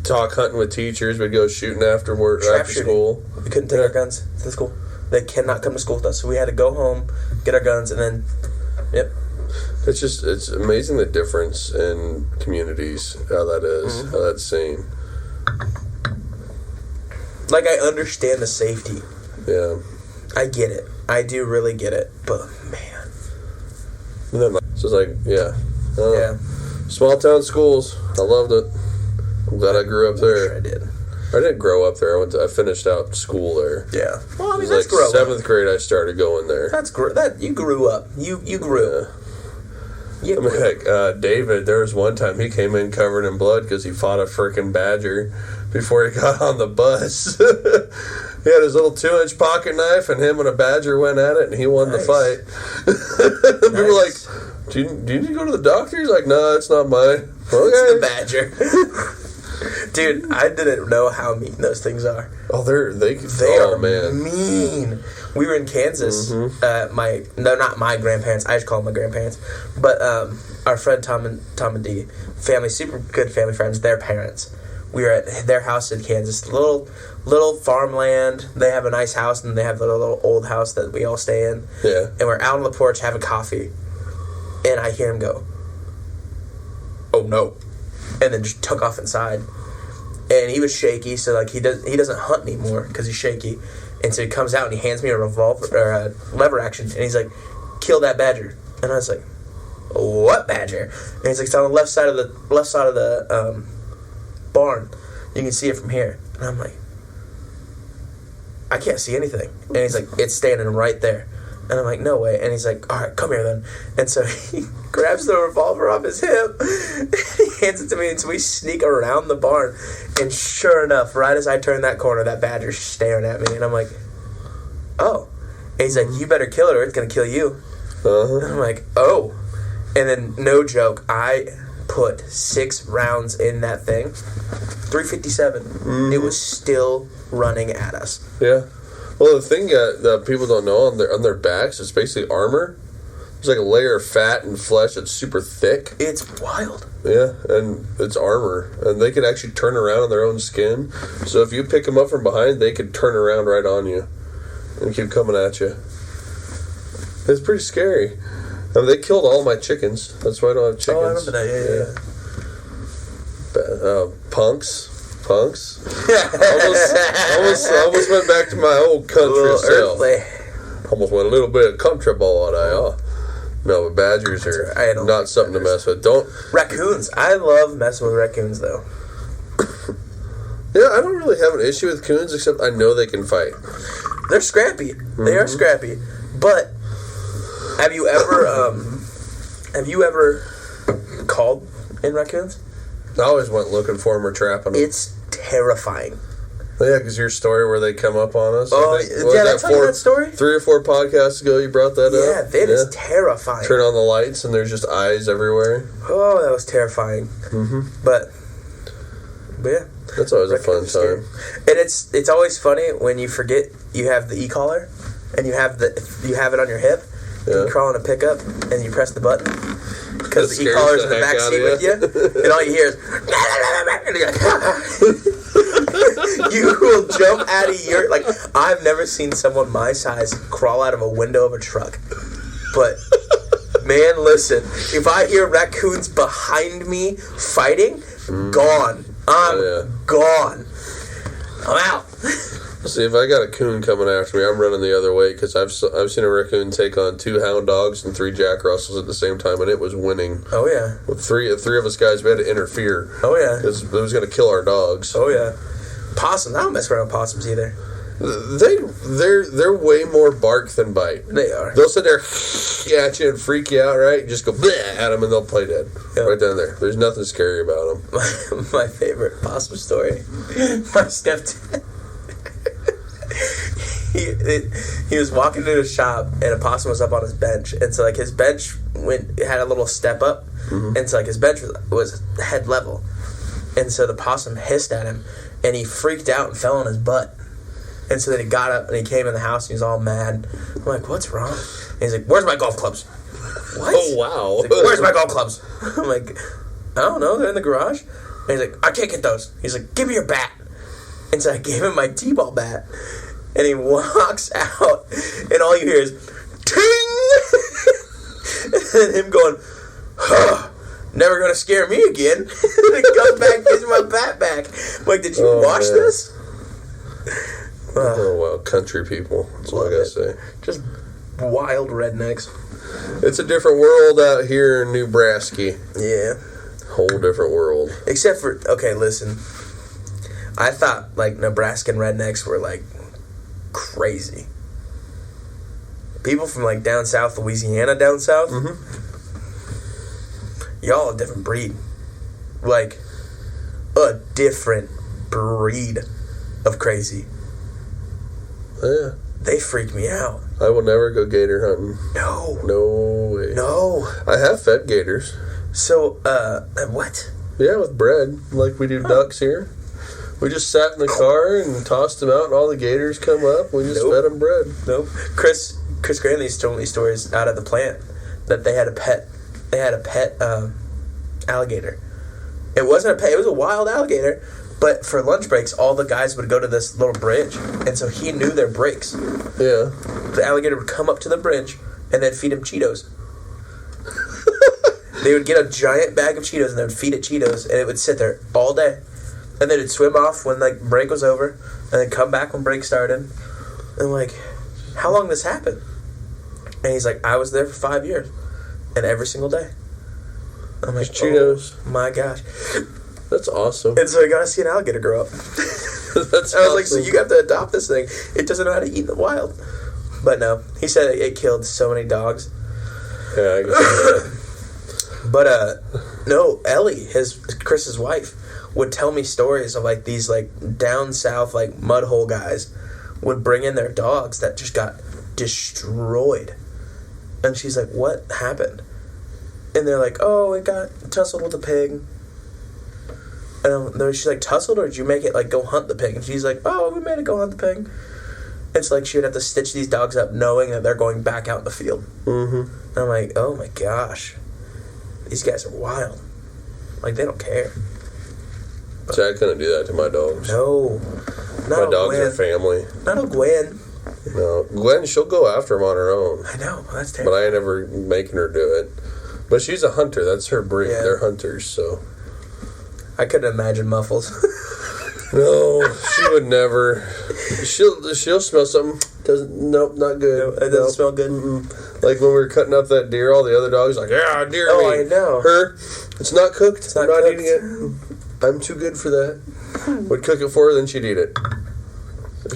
Speaker 1: talk hunting with teachers. We'd go shooting after school.
Speaker 2: We couldn't take our guns to the school. They cannot come to school with us, so we had to go home, get our guns, and then,
Speaker 1: It's amazing the difference in communities, how that is, how that's seen.
Speaker 2: I understand the safety.
Speaker 1: Yeah.
Speaker 2: I get it. I do really get it, but man.
Speaker 1: So it's Small town schools. I loved it. I'm glad I grew up there.
Speaker 2: I did.
Speaker 1: I didn't grow up there. I finished out school there.
Speaker 2: Yeah. Well, I mean,
Speaker 1: that's like 7th grade I started going there.
Speaker 2: That's that you grew up. You grew.
Speaker 1: Yeah. I mean, heck, David, there was one time he came in covered in blood because he fought a freaking badger before he got on the bus. He had his little 2-inch pocket knife, and him and a badger went at it, and he won the fight. People were like, do you need to go to the doctor? He's like, no, it's not mine. Okay.
Speaker 2: It's the badger. Dude, I didn't know how mean those things are.
Speaker 1: Oh, they are
Speaker 2: mean. We were in Kansas. Not my grandparents. I just call them my grandparents. But our friend Tom and Dee, family, super good family friends. Their parents. We were at their house in Kansas. Little farmland. They have a nice house, and they have a little old house that we all stay in.
Speaker 1: Yeah.
Speaker 2: And we're out on the porch having coffee, and I hear him go, "Oh no!" and then just took off inside. And he was shaky, so like he doesn't hunt anymore because he's shaky. And so he comes out and he hands me a revolver or a lever action, and he's like, "Kill that badger." And I was like, "What badger?" And he's like, "It's on the left side of the barn. You can see it from here." And I'm like, "I can't see anything." And he's like, "It's standing right there." And I'm like, "No way." And he's like, "All right, come here then." And so he grabs the revolver off his hip, and he hands it to me, and so we sneak around the barn. And sure enough, right as I turn that corner, that badger's staring at me, and I'm like, "Oh." And he's like, "You better kill it or it's going to kill you." And I'm like, "Oh." And then, no joke, I put 6 rounds in that thing. 357. It was still running at us.
Speaker 1: Yeah. Well, the thing that people don't know on their backs is basically armor. There's like a layer of fat and flesh that's super thick.
Speaker 2: It's wild.
Speaker 1: Yeah, and it's armor. And they can actually turn around on their own skin. So if you pick them up from behind, they could turn around right on you and keep coming at you. It's pretty scary. I mean, they killed all my chickens. That's why I don't have chickens.
Speaker 2: Oh, I remember that. Yeah.
Speaker 1: Punks. almost went back to my old country self. Almost went a little bit of country boy there. No, but badgers are not something to mess with.
Speaker 2: Raccoons. I love messing with raccoons, though.
Speaker 1: Yeah, I don't really have an issue with coons, except I know they can fight.
Speaker 2: They're scrappy. They are scrappy. But have you ever called in raccoons?
Speaker 1: I always went looking for them or trapping them.
Speaker 2: It's terrifying.
Speaker 1: Yeah, because your story where they come up on us.
Speaker 2: Oh, did I tell you that story?
Speaker 1: 3 or 4 podcasts ago, you brought that up.
Speaker 2: Yeah, that is terrifying.
Speaker 1: Turn on the lights and there's just eyes everywhere.
Speaker 2: Oh, that was terrifying. But yeah,
Speaker 1: that's always a fun time.
Speaker 2: And it's always funny when you forget you have the e-collar and you have it on your hip. And you crawl in a pickup and you press the button because the e-collar's in the back seat with you, and all you hear is you will jump out of your I've never seen someone my size crawl out of a window of a truck, but man, listen, if I hear raccoons behind me fighting, gone. I'm gone. I'm out.
Speaker 1: See, if I got a coon coming after me, I'm running the other way because I've seen a raccoon take on 2 hound dogs and 3 Jack Russells at the same time, and it was winning.
Speaker 2: Oh yeah.
Speaker 1: With three of us guys, we had to interfere.
Speaker 2: Oh yeah.
Speaker 1: Because it was going to kill our dogs.
Speaker 2: Oh yeah. Possums. I don't mess around with possums either.
Speaker 1: They're way more bark than bite.
Speaker 2: They are.
Speaker 1: They'll sit there at you and freak you out, right? Just go bleh at them and they'll play dead. Yep. Right down there. There's nothing scary about them.
Speaker 2: My favorite possum story. My stepdad. He was walking into the shop and a possum was up on his bench, and so his bench had a little step up, and so his bench was head level, and so the possum hissed at him, and he freaked out and fell on his butt, and so then he got up and he came in the house and he was all mad. I'm like, "What's wrong?" And he's like, "Where's my golf clubs?" What?
Speaker 1: Oh wow!
Speaker 2: He's like, "Where's my golf clubs?" I'm like, "I don't know. They're in the garage." And he's like, "I can't get those." He's like, "Give me your bat." And so I gave him my t-ball bat. And he walks out, and all you hear is, ting! And him going, never going to scare me again. And he comes back, gives me my bat back. I'm like, did you watch this?
Speaker 1: Oh, well, country people. That's what I got to say.
Speaker 2: Just wild rednecks.
Speaker 1: It's a different world out here in Nebraska.
Speaker 2: Yeah.
Speaker 1: Whole different world.
Speaker 2: Except for, okay, listen. I thought, like, Nebraskan rednecks were, like, crazy. People from, like, down south, Louisiana down south, y'all a different breed. Like, a different breed of crazy.
Speaker 1: Yeah.
Speaker 2: They freak me out.
Speaker 1: I will never go gator hunting.
Speaker 2: No.
Speaker 1: No way.
Speaker 2: No.
Speaker 1: I have fed gators.
Speaker 2: So, what?
Speaker 1: Yeah, with bread, like we do ducks here. We just sat in the car and tossed them out, and all the gators come up. We just fed them bread.
Speaker 2: Nope. Chris Granley's told me stories out of the plant that they had a pet. They had a pet alligator. It wasn't a pet. It was a wild alligator. But for lunch breaks, all the guys would go to this little bridge, and so he knew their breaks.
Speaker 1: Yeah.
Speaker 2: The alligator would come up to the bridge, and they'd feed him Cheetos. They would get a giant bag of Cheetos, and they would feed it Cheetos, and it would sit there all day. And then it'd swim off when, like, break was over, and then come back when break started. And I'm like, how long this happen? And he's like, I was there for 5 years, and every single day. I'm like,
Speaker 1: Cheetos.
Speaker 2: Oh my gosh.
Speaker 1: That's awesome.
Speaker 2: And so I got to see an alligator grow up.
Speaker 1: That's
Speaker 2: I was like, so you got to adopt this thing. It doesn't know how to eat in the wild. But no, he said it killed so many dogs.
Speaker 1: Yeah, I guess.
Speaker 2: But no, Ellie, Chris's wife, would tell me stories of like these like down south like mud hole guys would bring in their dogs that just got destroyed. And she's like, what happened? And they're like, oh, it got tussled with a pig. And she's like, tussled, or did you make it, like, go hunt the pig? And she's like, oh, we made it go hunt the pig. It's like she would have to stitch these dogs up knowing that they're going back out in the field. And I'm like, oh, my gosh. These guys are wild. Like, they don't care.
Speaker 1: But I couldn't do that to my dogs.
Speaker 2: No.
Speaker 1: My dogs are family.
Speaker 2: Not a Gwen.
Speaker 1: No. Gwen, she'll go after them on her own.
Speaker 2: I know. That's terrible.
Speaker 1: But I ain't ever making her do it. But she's a hunter. That's her breed. Yeah. They're hunters, so...
Speaker 2: I couldn't imagine Muffles.
Speaker 1: No, she would never. She'll smell something. Nope, not good.
Speaker 2: No, it doesn't smell good.
Speaker 1: Like when we were cutting up that deer, all the other dogs like, yeah, deer meat.
Speaker 2: Oh, I know.
Speaker 1: Her, it's not cooked.
Speaker 2: It's not
Speaker 1: I'm not
Speaker 2: cooked.
Speaker 1: eating it. I'm too good for that. Would cook it for her, then she'd eat it.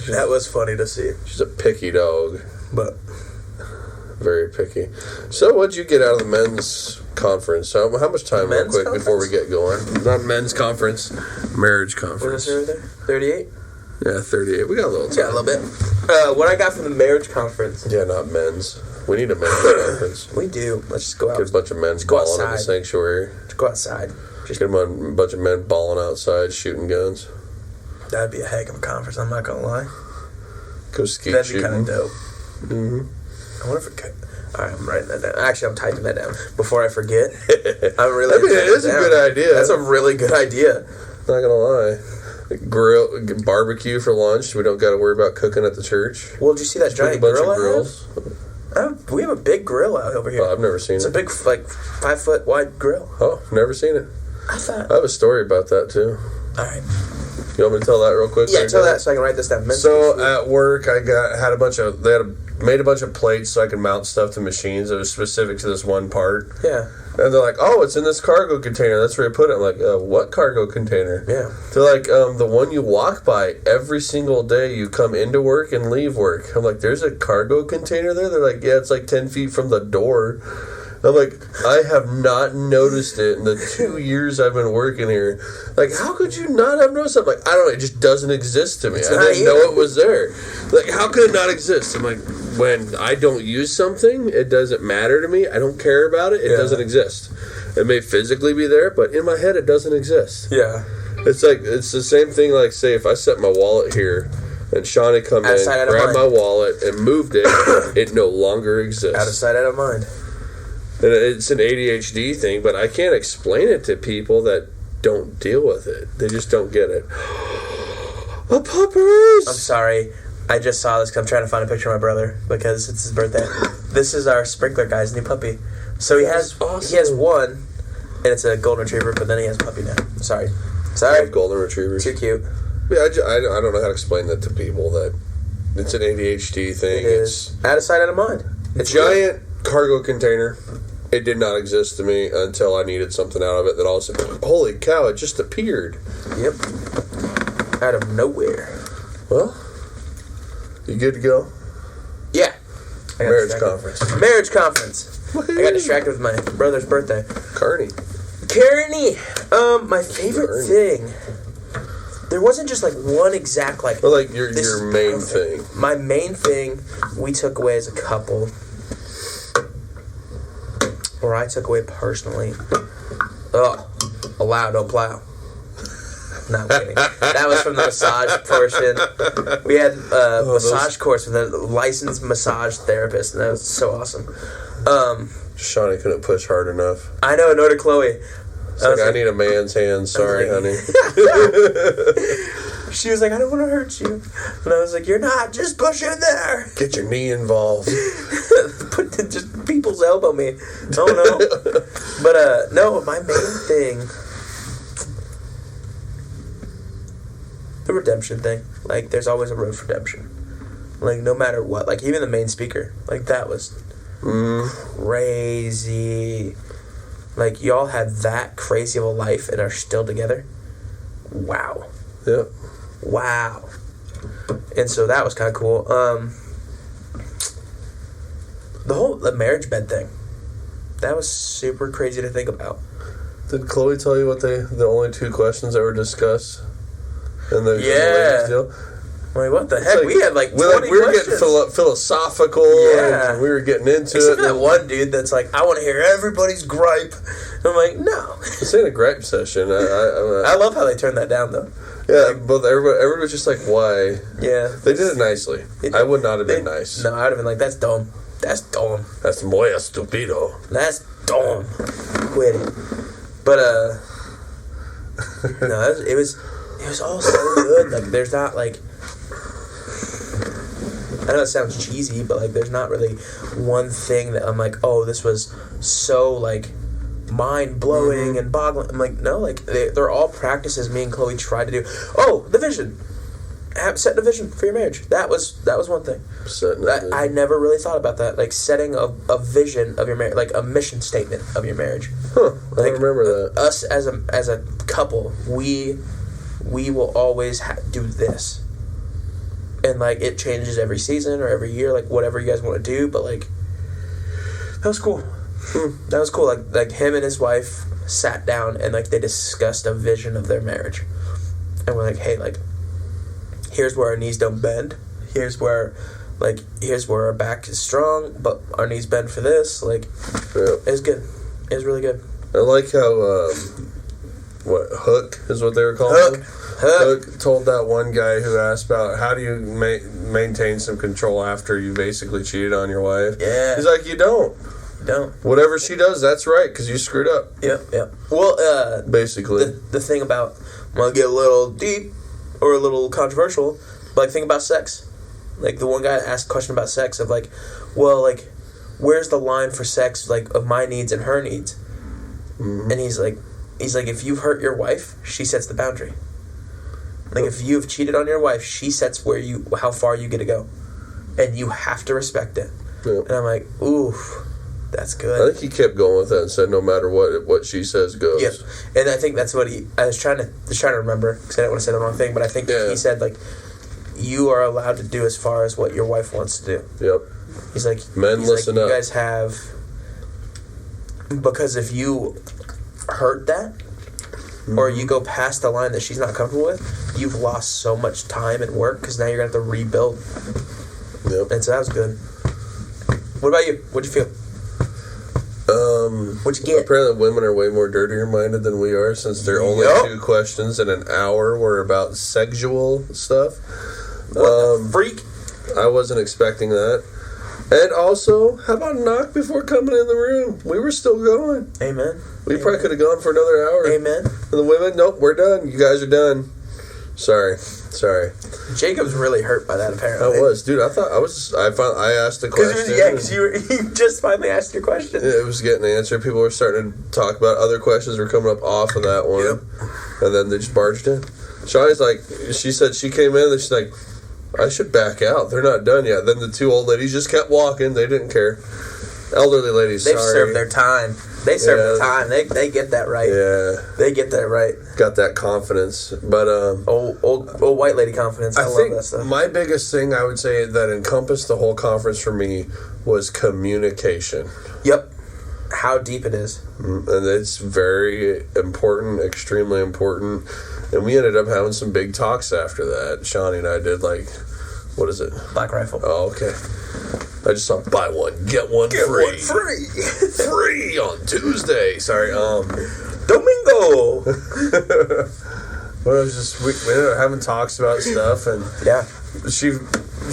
Speaker 2: That was funny to see.
Speaker 1: She's a picky dog,
Speaker 2: but
Speaker 1: very picky. So, what'd you get out of the men's conference? How much time, real quick, before we get going? Not men's conference, marriage conference.
Speaker 2: What is it right there? 38?
Speaker 1: Yeah, 38. We got a little time.
Speaker 2: Yeah, a little bit. What I got from the marriage conference.
Speaker 1: Yeah, not men's. We need a men's conference.
Speaker 2: We do. Let's just go out.
Speaker 1: Get a bunch of men balling in the sanctuary.
Speaker 2: Let's go outside.
Speaker 1: Just get a bunch of men balling outside, shooting guns.
Speaker 2: That'd be a heck of a conference, I'm not going to lie.
Speaker 1: Go skeet
Speaker 2: That'd
Speaker 1: shooting.
Speaker 2: That'd be kind of dope. I wonder if it could. Alright, I'm writing that down. Actually, I'm typing that down before I forget. I'm really.
Speaker 1: I mean, it is a good idea.
Speaker 2: That's a really good idea.
Speaker 1: Not gonna lie. Barbecue for lunch. We don't got to worry about cooking at the church.
Speaker 2: Well, did you see that giant grill? We have a big grill out over here.
Speaker 1: Oh, I've never seen it.
Speaker 2: It's a big, like, 5-foot wide grill.
Speaker 1: Oh, never seen it.
Speaker 2: I
Speaker 1: have a story about that too.
Speaker 2: All right.
Speaker 1: You want me to tell that real quick?
Speaker 2: Yeah, tell that so I can write this down.
Speaker 1: So at work, they made a bunch of plates so I could mount stuff to machines that was specific to this one part.
Speaker 2: Yeah.
Speaker 1: And they're like, oh, it's in this cargo container. That's where you put it. I'm like, what cargo container?
Speaker 2: Yeah.
Speaker 1: They're like, the one you walk by every single day. You come into work and leave work. I'm like, there's a cargo container there? They're like, yeah, it's like 10 feet from the door. I'm like, I have not noticed it in the 2 years I've been working here. Like, how could you not have noticed it? I'm like, I don't know. It just doesn't exist to me. I didn't know it was there. Like, how could it not exist? I'm like, when I don't use something, it doesn't matter to me. I don't care about it. It doesn't exist. It may physically be there, but in my head, it doesn't exist.
Speaker 2: Yeah.
Speaker 1: It's like, it's the same thing, like, say, if I set my wallet here, and Shawnee come in, grabbed my wallet, and moved it, it no longer exists.
Speaker 2: Out of sight, out of mind.
Speaker 1: And it's an ADHD thing, but I can't explain it to people that don't deal with it. They just don't get it. A puppers!
Speaker 2: I'm sorry. I just saw this because I'm trying to find a picture of my brother because it's his birthday. This is our sprinkler guy's new puppy. So he has one, and it's a golden retriever, but then he has a puppy now. Sorry.
Speaker 1: Golden retrievers.
Speaker 2: Too cute.
Speaker 1: Yeah, I don't know how to explain that to people, that it's an ADHD thing.
Speaker 2: It is. Out of sight, out of mind.
Speaker 1: It's giant cargo container it did not exist to me until I needed something out of it. That all of a sudden, holy cow! It just appeared.
Speaker 2: Yep. Out of nowhere.
Speaker 1: Well, you good to go?
Speaker 2: Yeah.
Speaker 1: Marriage conference.
Speaker 2: Marriage conference. I got distracted with my brother's birthday.
Speaker 1: Carney.
Speaker 2: My favorite thing. There wasn't just like one exact like.
Speaker 1: Or like your main thing.
Speaker 2: My main thing we took away as a couple, or I took away personally. Allow, don't plow. No, I'm kidding. That was from the massage portion. We had a massage course with a licensed massage therapist, and that was so awesome.
Speaker 1: Shawnee couldn't push hard enough.
Speaker 2: I know, nor did Chloe.
Speaker 1: I need a man's hand. Sorry, honey.
Speaker 2: She was like, I don't want to hurt you. And I was like, you're not. Just push in there.
Speaker 1: Get your knee involved.
Speaker 2: Just people's elbow me. Oh, no. But, no, my main thing... The redemption thing. Like, there's always a road for redemption. Like, no matter what. Like, even the main speaker. Like, that was crazy. Like, y'all had that crazy of a life and are still together. Wow.
Speaker 1: Yeah.
Speaker 2: Wow. And so that was kind of cool. The marriage bed thing. That was super crazy to think about.
Speaker 1: Did Chloe tell you what the only two questions that were discussed? And the
Speaker 2: yeah.
Speaker 1: Deal?
Speaker 2: Like, what the heck?
Speaker 1: Like,
Speaker 2: we had like 20
Speaker 1: we were
Speaker 2: questions.
Speaker 1: getting philosophical.
Speaker 2: Yeah.
Speaker 1: And we were getting into
Speaker 2: Except
Speaker 1: it.
Speaker 2: that one dude that's like, I want to hear everybody's gripe. And I'm like, no.
Speaker 1: This ain't a gripe session.
Speaker 2: I love how they turned that down, though.
Speaker 1: Yeah, both everybody was just like, why?
Speaker 2: Yeah.
Speaker 1: They did it nicely. I would not have been nice.
Speaker 2: No, I would have been like, that's dumb. That's dumb.
Speaker 1: That's muy estúpido.
Speaker 2: That's dumb. Quit it. But, no, it was all so good. Like, there's not, like... I know it sounds cheesy, but, like, there's not really one thing that I'm like, oh, this was so, like, mind-blowing and boggling. I'm like, no, like, they're all practices me and Chloe tried to do. Oh, the vision. Setting a vision for your marriage. That was one thing. I never really thought about that. Like, setting a vision of your marriage, like a mission statement of your marriage.
Speaker 1: Huh. I
Speaker 2: Like,
Speaker 1: don't remember that.
Speaker 2: Us as a couple, we will always do this. And, like, it changes every season or every year, like, whatever you guys want to do, but, like, that was cool. That was cool. Like him and his wife sat down and, like, they discussed a vision of their marriage. And we're like, hey, like, here's where our knees don't bend. Here's where our back is strong, but our knees bend for this. Like, It was good. It was really good.
Speaker 1: I like how, Hook is what they were calling him? Hook told that one guy who asked about how do you maintain some control after you basically cheated on your wife.
Speaker 2: Yeah.
Speaker 1: He's like, you don't.
Speaker 2: Don't.
Speaker 1: Whatever she does, that's right, because you screwed up.
Speaker 2: Yep. Well,
Speaker 1: basically.
Speaker 2: The thing about, I'm going to get a little deep or a little controversial, but, like, think about sex. Like, the one guy asked a question about sex of, like, well, like, where's the line for sex, like, of my needs and her needs? Mm-hmm. And he's like, if you've hurt your wife, she sets the boundary. Like, if you've cheated on your wife, she sets how far you get to go. And you have to respect it. Yep. And I'm like, ooh, that's good.
Speaker 1: I think he kept going with that and said no matter what she says goes.
Speaker 2: Yeah. And I think that's what I was trying to remember, because I didn't want to say the wrong thing, but I think he said, like, you are allowed to do as far as what your wife wants to do.
Speaker 1: Yep.
Speaker 2: He's like,
Speaker 1: listen up.
Speaker 2: You guys have, because if you hurt that, or you go past the line that she's not comfortable with, you've lost so much time and work, because now you're going to have to rebuild.
Speaker 1: Yep.
Speaker 2: And so that was good. What about you? What'd you feel? What'd you get?
Speaker 1: Apparently women are way more dirtier-minded than we are, since their only 2 questions in an hour were about sexual stuff.
Speaker 2: What the freak?
Speaker 1: I wasn't expecting that. And also, how about a knock before coming in the room? We were still going.
Speaker 2: Amen.
Speaker 1: We probably could have gone for another hour.
Speaker 2: Amen.
Speaker 1: And the women, nope, we're done. You guys are done. Sorry.
Speaker 2: Jacob's really hurt by that, apparently.
Speaker 1: I was, dude. I asked a question.
Speaker 2: Because you just finally asked your question.
Speaker 1: It was getting answered. People were starting to talk about other questions were coming up off of that one. Yep. And then they just barged in. Shawnee's like, she said she came in and she's like, I should back out. They're not done yet. Then the 2 old ladies just kept walking. They didn't care. elderly ladies.
Speaker 2: They've served their time. They serve their time. They get that right.
Speaker 1: Yeah,
Speaker 2: they get that right.
Speaker 1: Got that confidence, but
Speaker 2: old white lady confidence. I love that stuff.
Speaker 1: My biggest thing I would say that encompassed the whole conference for me was communication.
Speaker 2: Yep, how deep it is,
Speaker 1: and it's very important, extremely important. And we ended up having some big talks after that. Shawnee and I did what is it?
Speaker 2: Black Rifle.
Speaker 1: Oh, okay. I just saw buy one, get one free.
Speaker 2: One free.
Speaker 1: Free on Tuesday. Sorry,
Speaker 2: Domingo.
Speaker 1: Well, it was just, we ended up having talks about stuff, and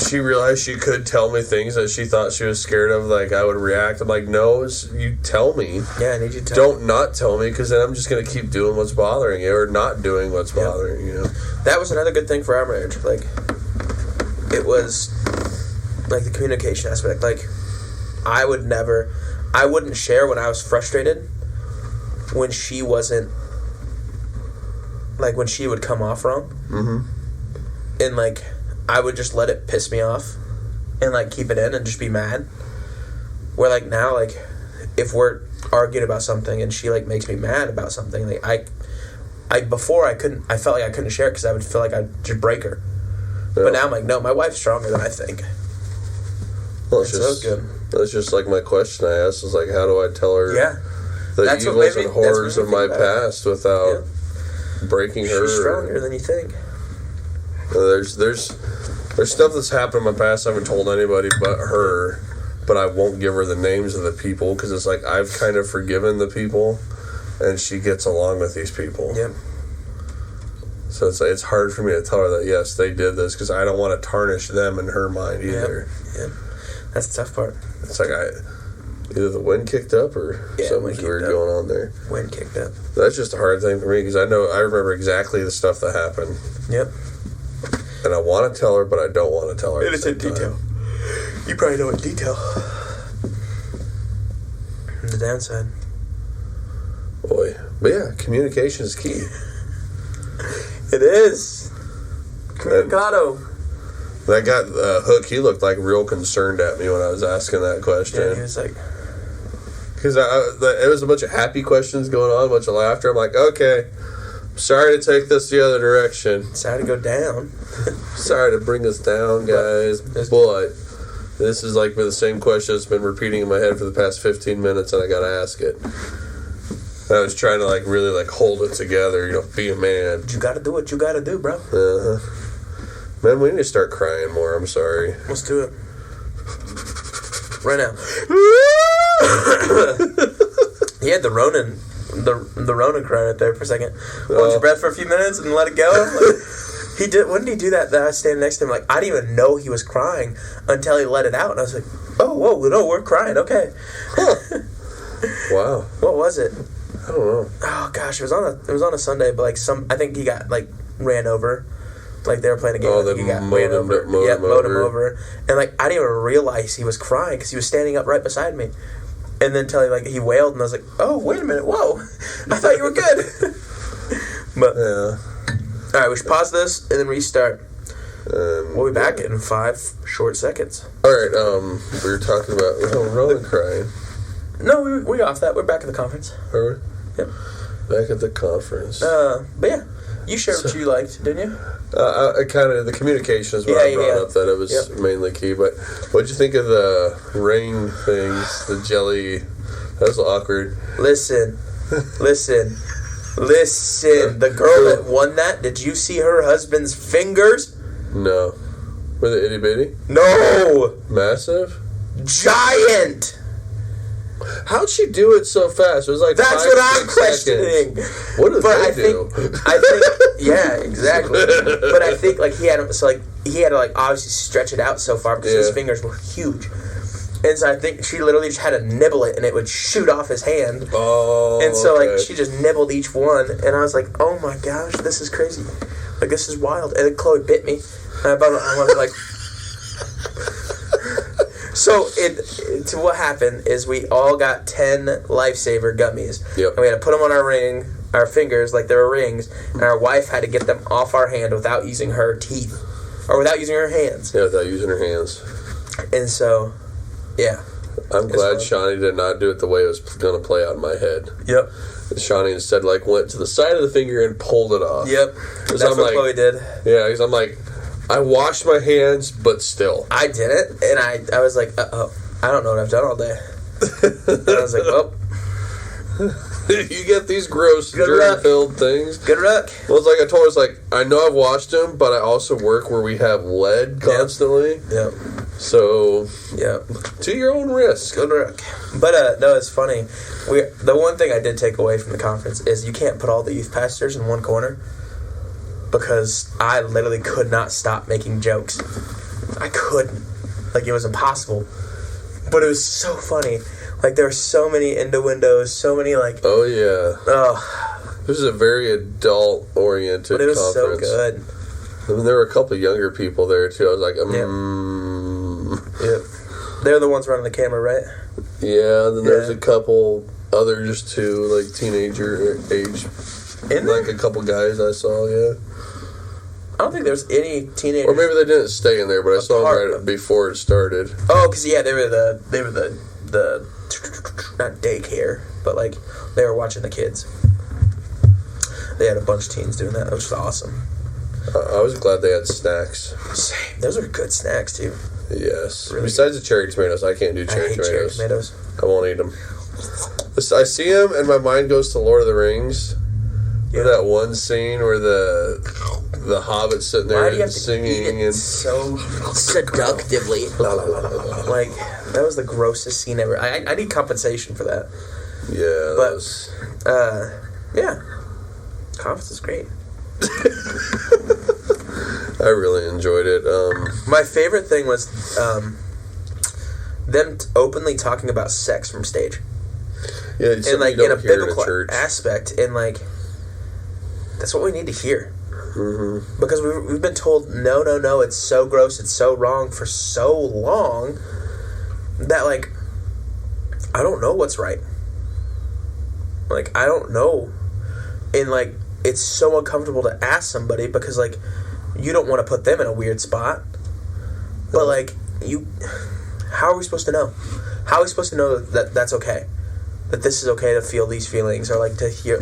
Speaker 1: she realized she could tell me things that she thought she was scared of, I would react. I'm like, no, you tell me.
Speaker 2: Yeah, I need you to tell me.
Speaker 1: Don't not tell me, because then I'm just going to keep doing what's bothering you, or not doing what's bothering you.
Speaker 2: That was another good thing for our marriage. It was, the communication aspect. I wouldn't share when I was frustrated, when she wasn't, when she would come off wrong. Mm-hmm. And, I would just let it piss me off and, keep it in and just be mad. Where, now, if we're arguing about something and she, makes me mad about something, before I felt like I couldn't share it because I would feel like I'd just break her. Yeah. But now I'm like, no, my wife's stronger than I think.
Speaker 1: Well, it's good. That's just my question I asked is how do I tell her the evils and horrors of my past without breaking her?
Speaker 2: She's stronger than you think.
Speaker 1: There's stuff that's happened in my past I haven't told anybody but her, but I won't give her the names of the people because it's I've kind of forgiven the people, and she gets along with these people. Yep. So it's hard for me to tell her that yes, they did this because I don't want to tarnish them in her mind either.
Speaker 2: Yep. That's the tough part.
Speaker 1: It's either the wind kicked up or something's weird going on there.
Speaker 2: Wind kicked up.
Speaker 1: That's just a hard thing for me because I remember exactly the stuff that happened. Yep. And I want to tell her, but I don't want to tell her.
Speaker 2: It is in detail. You probably know in detail. The downside.
Speaker 1: Boy. But yeah, communication is key.
Speaker 2: It is. Comunicado.
Speaker 1: That guy, Hook, he looked real concerned at me when I was asking that question.
Speaker 2: Yeah, he was
Speaker 1: because it was a bunch of happy questions going on, a bunch of laughter. I'm like, okay, sorry to take this the other direction.
Speaker 2: Sorry to go down.
Speaker 1: Sorry to bring us down, guys. But this is been the same question that's been repeating in my head for the past 15 minutes, and I got to ask it. I was trying to really hold it together, be a man.
Speaker 2: You got to do what you got to do, bro.
Speaker 1: Man, we need to start crying more. I'm sorry.
Speaker 2: Let's do it. Right now. He had the Ronin cry right there for a second. Hold your breath for a few minutes and let it go. He did. When did he do that? That I was standing next to him. I didn't even know he was crying until he let it out, and I was like, "Oh, whoa, no, we're crying. Okay." Huh.
Speaker 1: Wow.
Speaker 2: What was it?
Speaker 1: I don't know.
Speaker 2: Oh gosh, it was on a Sunday, but I think he got ran over. They were playing a game.
Speaker 1: Oh, they mowed him over.
Speaker 2: And I didn't even realize he was crying because he was standing up right beside me. And then until he wailed, and I was like, "Oh, wait a minute, whoa! I thought you were good." But all right, we should pause this and then restart. We'll be back in 5 short seconds.
Speaker 1: All right. We were talking about Ronan crying.
Speaker 2: No, we off that. We're back at the conference.
Speaker 1: Are we?
Speaker 2: Yep.
Speaker 1: Back at the conference.
Speaker 2: But yeah, you shared what you liked, didn't you?
Speaker 1: I kind of, the communication is what I brought up, that it was mainly key. But what'd you think of the ring things, the jelly? That was awkward.
Speaker 2: Listen. The girl that won that, did you see her husband's fingers?
Speaker 1: No. Were they itty bitty?
Speaker 2: No!
Speaker 1: Massive?
Speaker 2: Giant!
Speaker 1: How'd she do it so fast? It was
Speaker 2: that's what I'm questioning.
Speaker 1: What did they do?
Speaker 2: I think, yeah, exactly. But I think he had to obviously stretch it out so far because his fingers were huge. And so I think she literally just had to nibble it and it would shoot off his hand.
Speaker 1: Oh.
Speaker 2: And so she just nibbled each one, and I was like, oh my gosh, this is crazy. This is wild. And then Chloe bit me. And I was like. So to what happened is we all got 10 Lifesaver gummies.
Speaker 1: Yep.
Speaker 2: And we had to put them on our fingers like they were rings, and our wife had to get them off our hand without using her teeth. Or without using her hands.
Speaker 1: Yeah, without using her hands.
Speaker 2: And so, yeah.
Speaker 1: I'm glad Shawnee did not do it the way it was going to play out in my head.
Speaker 2: Yep.
Speaker 1: Shawnee instead went to the side of the finger and pulled it off.
Speaker 2: Yep. That's what Chloe did.
Speaker 1: Yeah, because I'm like, I washed my hands, but still.
Speaker 2: I did it, and I was like, I don't know what I've done all day. And I was like, well.
Speaker 1: You get these gross, germ-filled things.
Speaker 2: Good luck.
Speaker 1: Well, it's like I told her, I know I've washed them, but I also work where we have lead constantly.
Speaker 2: Yep.
Speaker 1: So,
Speaker 2: yep.
Speaker 1: To your own risk.
Speaker 2: Good luck. But, no, it's funny. The one thing I did take away from the conference is you can't put all the youth pastors in one corner, because I literally could not stop making jokes. I couldn't. It was impossible. But it was so funny. There were so many innuendos, so many,
Speaker 1: Oh, yeah.
Speaker 2: Oh.
Speaker 1: This is a very adult-oriented conference.
Speaker 2: But it was so good.
Speaker 1: I mean, there were a couple of younger people there, too. I was like,
Speaker 2: Yep. They're the ones running the camera, right?
Speaker 1: Yeah, and then there's a couple others, too, teenager age. A couple guys I saw, yeah.
Speaker 2: I don't think there's any teenagers.
Speaker 1: Or maybe they didn't stay in there, but I saw them right before it started.
Speaker 2: Oh, because, they were the not daycare, but they were watching the kids. They had a bunch of teens doing that, which was awesome.
Speaker 1: I was glad they had snacks.
Speaker 2: Same. Those are good snacks too.
Speaker 1: Yes. Really Besides the cherry tomatoes, I can't do cherry tomatoes. I won't eat them. I see them and my mind goes to Lord of the Rings. Yeah. That one scene where the Hobbit's sitting there singing and
Speaker 2: so seductively. That was the grossest scene ever. I need compensation for that.
Speaker 1: Yeah.
Speaker 2: But yeah. Conference is great.
Speaker 1: I really enjoyed it.
Speaker 2: My favorite thing was them openly talking about sex from stage.
Speaker 1: Yeah,
Speaker 2: and in a biblical aspect, and that's what we need to hear.
Speaker 1: Mm-hmm.
Speaker 2: Because we've been told no, it's so gross, it's so wrong for so long that I don't know what's right. I don't know, and it's so uncomfortable to ask somebody because you don't want to put them in a weird spot. But how are we supposed to know? How are we supposed to know that that's okay? That this is okay to feel these feelings or to hear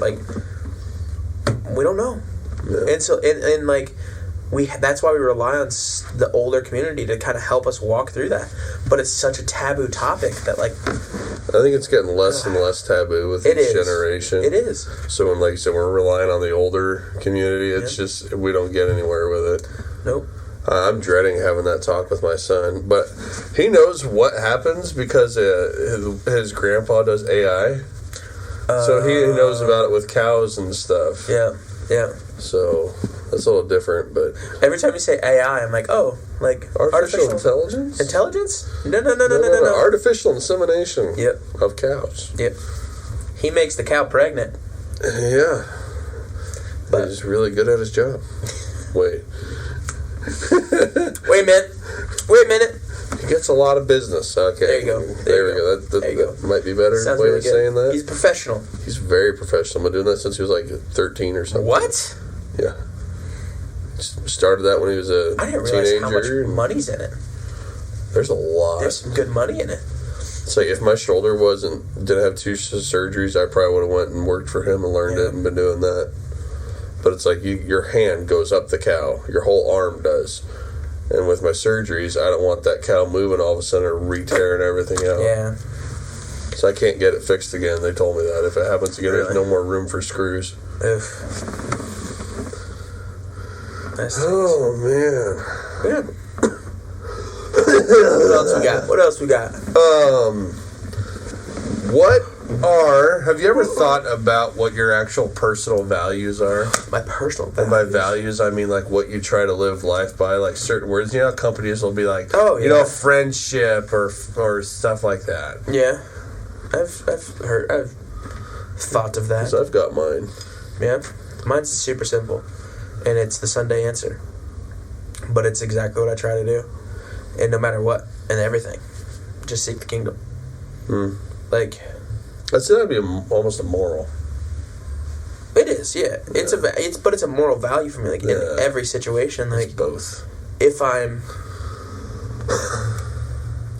Speaker 2: we don't know. Yeah. And so and that's why we rely on the older community to kind of help us walk through that. But it's such a taboo topic that
Speaker 1: I think it's getting less and less taboo with each generation.
Speaker 2: It is.
Speaker 1: So when, like you said, we're relying on the older community, it's just, we don't get anywhere with it.
Speaker 2: Nope.
Speaker 1: I'm dreading having that talk with my son. But he knows what happens because his grandpa does AI. So he knows about it with cows and stuff.
Speaker 2: Yeah, yeah.
Speaker 1: So that's a little different, but...
Speaker 2: Every time you say AI, I'm like, oh,
Speaker 1: artificial intelligence?
Speaker 2: Intelligence? No.
Speaker 1: Artificial insemination of cows.
Speaker 2: Yep. He makes the cow pregnant.
Speaker 1: Yeah. But he's really good at his job. Wait.
Speaker 2: Wait a minute.
Speaker 1: He gets a lot of business. Okay.
Speaker 2: There you go.
Speaker 1: There we go. That might be better
Speaker 2: Sounds
Speaker 1: way
Speaker 2: really
Speaker 1: of saying that.
Speaker 2: He's professional.
Speaker 1: He's very professional. I've been doing that since he was 13 or something.
Speaker 2: What?
Speaker 1: Yeah. Started that when he was a teenager.
Speaker 2: I didn't realize how much money's in it.
Speaker 1: There's a lot.
Speaker 2: There's some good money in it.
Speaker 1: It's if my shoulder didn't have 2 surgeries, I probably would have went and worked for him and learned it and been doing that. But it's your hand goes up the cow. Your whole arm does. And with my surgeries, I don't want that cow moving all of a sudden or re-tearing everything out.
Speaker 2: Yeah.
Speaker 1: So I can't get it fixed again. They told me that. If it happens again, there's no more room for screws. Oh, man.
Speaker 2: Yeah. What else we got?
Speaker 1: Have you ever thought about what your actual personal values are?
Speaker 2: My personal values?
Speaker 1: And by values, I mean what you try to live life by, certain words. You know how companies will be friendship or stuff like that.
Speaker 2: Yeah. I've thought of that.
Speaker 1: Because I've got mine.
Speaker 2: Yeah. Mine's super simple. And it's the Sunday answer. But it's exactly what I try to do. And no matter what, and everything. Just seek the kingdom.
Speaker 1: I'd say that'd be almost a moral.
Speaker 2: It is, yeah. But it's a moral value for me. In every situation,
Speaker 1: it's both.
Speaker 2: If I'm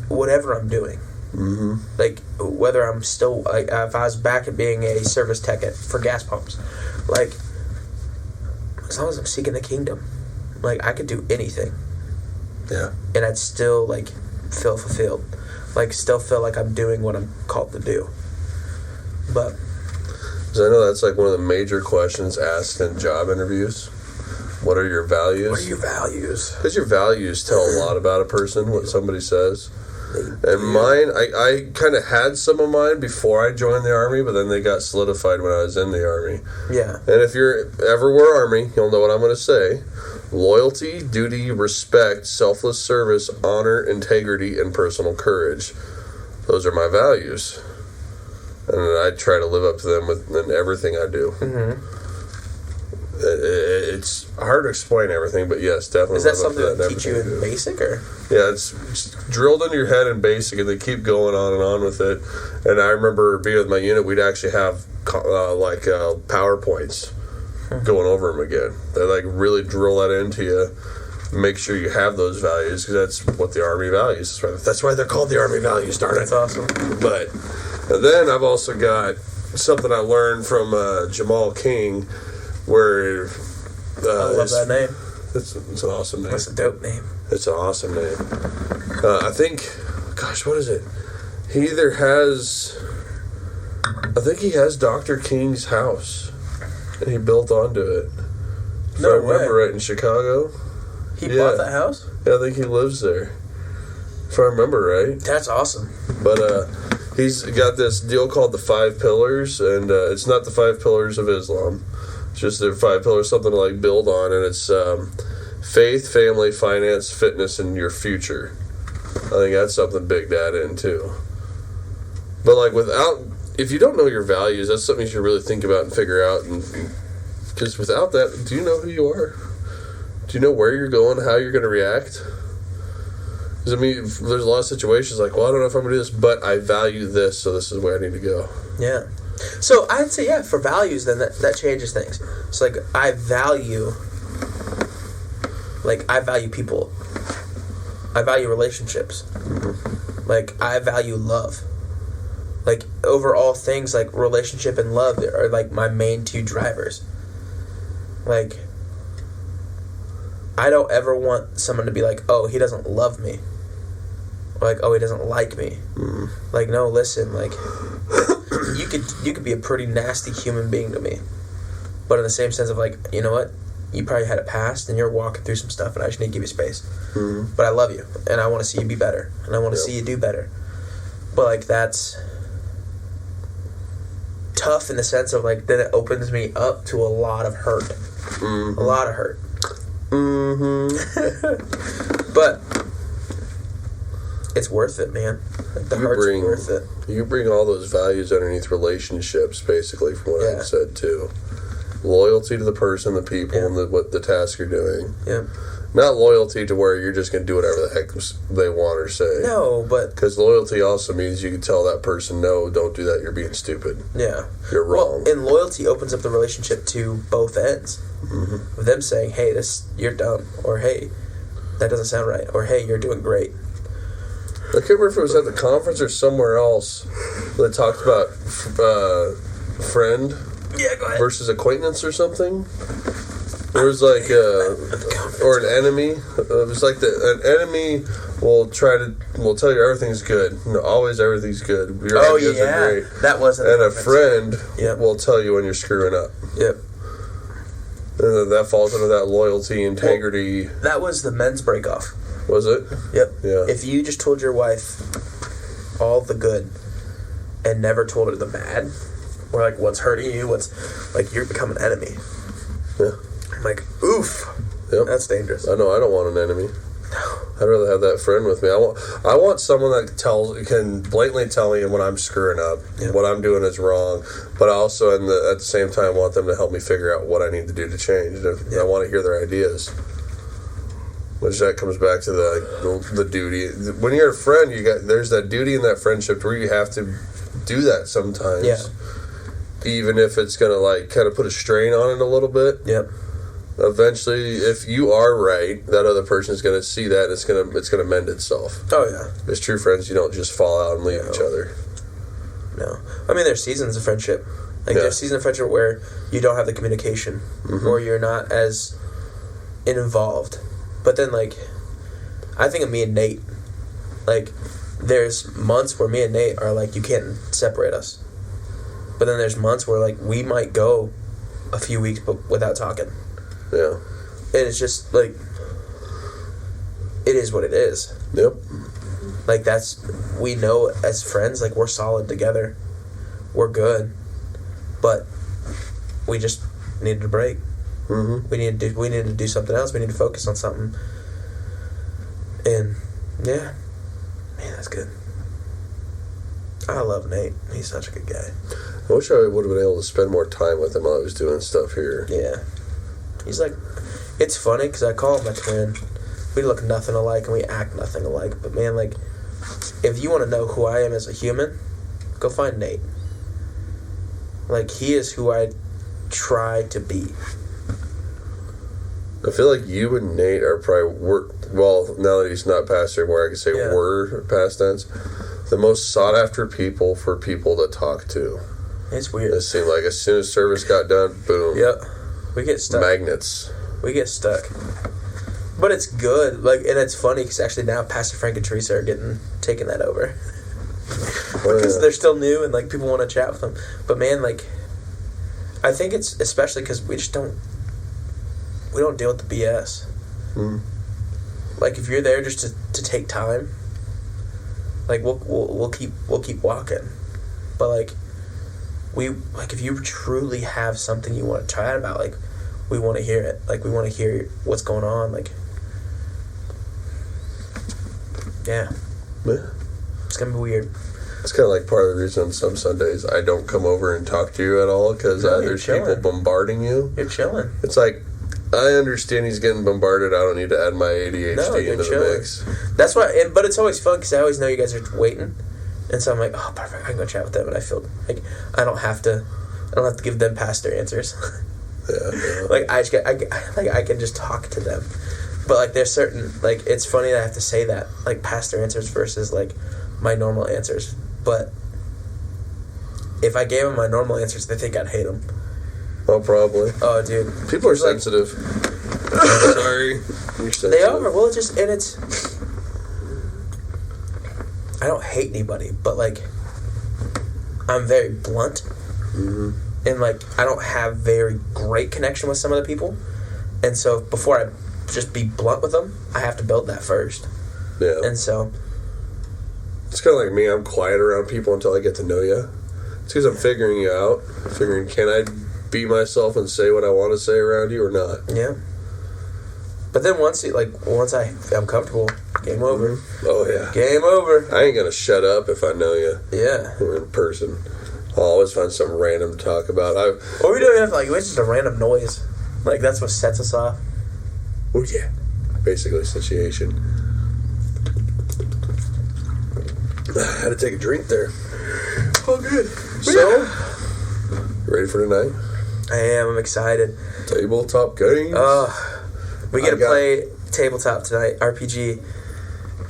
Speaker 2: whatever I'm doing,
Speaker 1: Mm-hmm.
Speaker 2: Like, whether I'm still, like, if I was back at being a service tech for gas pumps, like, as long as I'm seeking the kingdom, like, I could do anything.
Speaker 1: Yeah.
Speaker 2: And I'd still, like, feel fulfilled. Like, still feel like I'm doing what I'm called to do. But...
Speaker 1: because I know that's, like, one of the major questions asked in job interviews. What are your values?
Speaker 2: What are your values?
Speaker 1: Because your values tell a lot about a person, what somebody says. And mine, I kind of had some of mine before I joined the Army, but then they got solidified when I was in the Army.
Speaker 2: Yeah.
Speaker 1: And if you're ever were Army, you'll know what I'm going to say. Loyalty, duty, respect, selfless service, honor, integrity, and personal courage. Those are my values. And I try to live up to them in everything I do.
Speaker 2: Mm-hmm.
Speaker 1: It's hard to explain everything, but yes, definitely.
Speaker 2: Is that something that teach you in basic, or?
Speaker 1: Yeah, it's drilled into your head in basic, and they keep going on and on with it. And I remember being with my unit, we'd actually have PowerPoints going over them again. They like really drill that into you, make sure you have those values, because that's what the Army values. That's why they're called the Army values, darn it.
Speaker 2: That's awesome.
Speaker 1: But then I've also got something I learned from Jamal King, where
Speaker 2: I love that name.
Speaker 1: It's an awesome name.
Speaker 2: That's a dope name.
Speaker 1: It's an awesome name. I think, gosh, what is it? He either has, I think he has Dr. King's house, and he built onto it. If I remember right, in Chicago.
Speaker 2: He bought that house?
Speaker 1: Yeah, I think he lives there. If I remember right.
Speaker 2: That's awesome.
Speaker 1: But he's got this deal called the 5 Pillars, and it's not the 5 Pillars of Islam. It's just their 5 pillars, something to like build on, and it's faith, family, finance, fitness, and your future. I think that's something big to add in too. But like if you don't know your values, that's something you should really think about and figure out. And because without that, do you know who you are? Do you know where you're going, how you're going to react? Because I mean, there's a lot of situations like, well, I don't know if I'm going to do this, but I value this, so this is where I need to go.
Speaker 2: Yeah. So I'd say, yeah, for values, then that changes things. So like I value people. I value relationships.
Speaker 1: Mm-hmm.
Speaker 2: Like I value love. Like over all things, like relationship and love are like my main 2 drivers. Like I don't ever want someone to be like, oh, he doesn't love me. Or like, oh, he doesn't like me.
Speaker 1: Mm.
Speaker 2: Like, no, listen, like you could be a pretty nasty human being to me. But in the same sense of like, you know what? You probably had a past and you're walking through some stuff and I just need to give you space.
Speaker 1: Mm.
Speaker 2: But I love you and I want to see you be better and I want to see you do better. But like that's tough in the sense of like then it opens me up to a lot of hurt.
Speaker 1: Mm-hmm.
Speaker 2: A lot of hurt.
Speaker 1: Mm-hmm.
Speaker 2: But it's worth it, man. Like the heart's worth it.
Speaker 1: You bring all those values underneath relationships, basically, from what I said too. Loyalty to the person, the people, and what the task you're doing.
Speaker 2: Yeah.
Speaker 1: Not loyalty to where you're just going to do whatever the heck they want or say.
Speaker 2: No, but...
Speaker 1: because loyalty also means you can tell that person, no, don't do that, you're being stupid.
Speaker 2: Yeah.
Speaker 1: You're wrong.
Speaker 2: Well, and loyalty opens up the relationship to both ends.
Speaker 1: Mm-hmm.
Speaker 2: With them saying, hey, you're dumb, or hey, that doesn't sound right, or hey, you're doing great.
Speaker 1: I can't remember if it was at the conference or somewhere else they talked about friend versus acquaintance or something. There was like or an enemy. It was like an enemy will tell you everything's good. No, always everything's good. Your ideas are great.
Speaker 2: That wasn't.
Speaker 1: And a friend will tell you when you're screwing up.
Speaker 2: Yep.
Speaker 1: And that falls under that loyalty, integrity.
Speaker 2: Well, that was the men's break-off.
Speaker 1: Was it?
Speaker 2: Yep.
Speaker 1: Yeah.
Speaker 2: If you just told your wife all the good and never told her the bad, or like what's hurting you, what's like you become an enemy.
Speaker 1: Yeah.
Speaker 2: I'm like, oof.
Speaker 1: Yep.
Speaker 2: That's dangerous.
Speaker 1: I know. I don't want an enemy. I'd rather have that friend with me. I want someone that can blatantly tell me when I'm screwing up, what I'm doing is wrong, but I also at the same time want them to help me figure out what I need to do to change. I want to hear their ideas. Which that comes back to the duty. When you're a friend, there's that duty in that friendship where you have to do that sometimes.
Speaker 2: Yeah.
Speaker 1: Even if it's gonna like kind of put a strain on it a little bit.
Speaker 2: Yep.
Speaker 1: Eventually, if you are right, that other person is going to see that and it's going to mend itself.
Speaker 2: Oh, yeah.
Speaker 1: As true friends, you don't just fall out and leave each other.
Speaker 2: No. I mean, there's seasons of friendship. Like, there's seasons of friendship where you don't have the communication, or you're not as involved. But then, like, I think of me and Nate. Like, there's months where me and Nate are like, you can't separate us. But then there's months where, like, we might go a few weeks but without talking.
Speaker 1: Yeah.
Speaker 2: And it's just, like, it is what it is.
Speaker 1: Yep.
Speaker 2: Like, we know as friends, like, we're solid together. We're good. But we just needed a break.
Speaker 1: Mm-hmm.
Speaker 2: We needed to do something else. We need to focus on something. And, yeah. Man, that's good. I love Nate. He's such a good guy.
Speaker 1: I wish I would have been able to spend more time with him while I was doing stuff here.
Speaker 2: Yeah. He's like, it's funny because I call him my twin. We look nothing alike and we act nothing alike. But man, like, if you want to know who I am as a human, go find Nate. Like, he is who I try to be.
Speaker 1: I feel like you and Nate are probably, well, now that he's not past anymore, I can say were past tense, the most sought after people for people to talk to.
Speaker 2: It's weird.
Speaker 1: It seemed like as soon as service got done, boom.
Speaker 2: Yep. We get stuck.
Speaker 1: Magnets.
Speaker 2: We get stuck. But it's good. Like, and it's funny because actually now Pastor Frank and Teresa are taking that over. Because they're still new and, like, people want to chat with them. But, man, like, I think it's especially because we don't deal with the BS. Like, if you're there just to take time, like, we'll keep walking. But, like, if you truly have something you want to chat about, like, we want to hear it. Like, we want to hear what's going on. Like, yeah. It's going to be weird.
Speaker 1: It's kind of like part of the reason on some Sundays I don't come over and talk to you at all, because there's people bombarding you.
Speaker 2: You're chilling.
Speaker 1: It's like, I understand he's getting bombarded. I don't need to add my ADHD into the mix.
Speaker 2: That's why, but it's always fun because I always know you guys are waiting. And so I'm like, oh, perfect, I can go chat with them. And I feel like I don't have to give them pastor answers.
Speaker 1: Yeah.
Speaker 2: Like, I can just talk to them. But, like, there's certain, like, it's funny that I have to say that, like, pastor answers versus, like, my normal answers. But if I gave them my normal answers, they think I'd hate them.
Speaker 1: Oh, probably.
Speaker 2: Oh, dude.
Speaker 1: People are sensitive. Sorry. You're sensitive.
Speaker 2: They are. Well, it's... I don't hate anybody, but, like, I'm very blunt.
Speaker 1: Mm-hmm.
Speaker 2: And, like, I don't have very great connection with some of the people. And so before I just be blunt with them, I have to build that first.
Speaker 1: Yeah.
Speaker 2: And so...
Speaker 1: It's kind of like me. I'm quiet around people until I get to know you. It's because I'm figuring you out. Figuring, can I be myself and say what I want to say around you or not?
Speaker 2: Yeah. But then once I'm comfortable, game over.
Speaker 1: Mm-hmm. Oh, yeah.
Speaker 2: Game over.
Speaker 1: I ain't going to shut up if I know you.
Speaker 2: Yeah.
Speaker 1: We're in person. I'll always find something random to talk about.
Speaker 2: Or we don't have it's just a random noise. Like, that's what sets us off.
Speaker 1: Oh, yeah. Basically, situation. I had to take a drink there.
Speaker 2: Oh, good.
Speaker 1: So, you ready for tonight?
Speaker 2: I am. I'm excited.
Speaker 1: Tabletop games.
Speaker 2: We get to play tabletop tonight, RPG,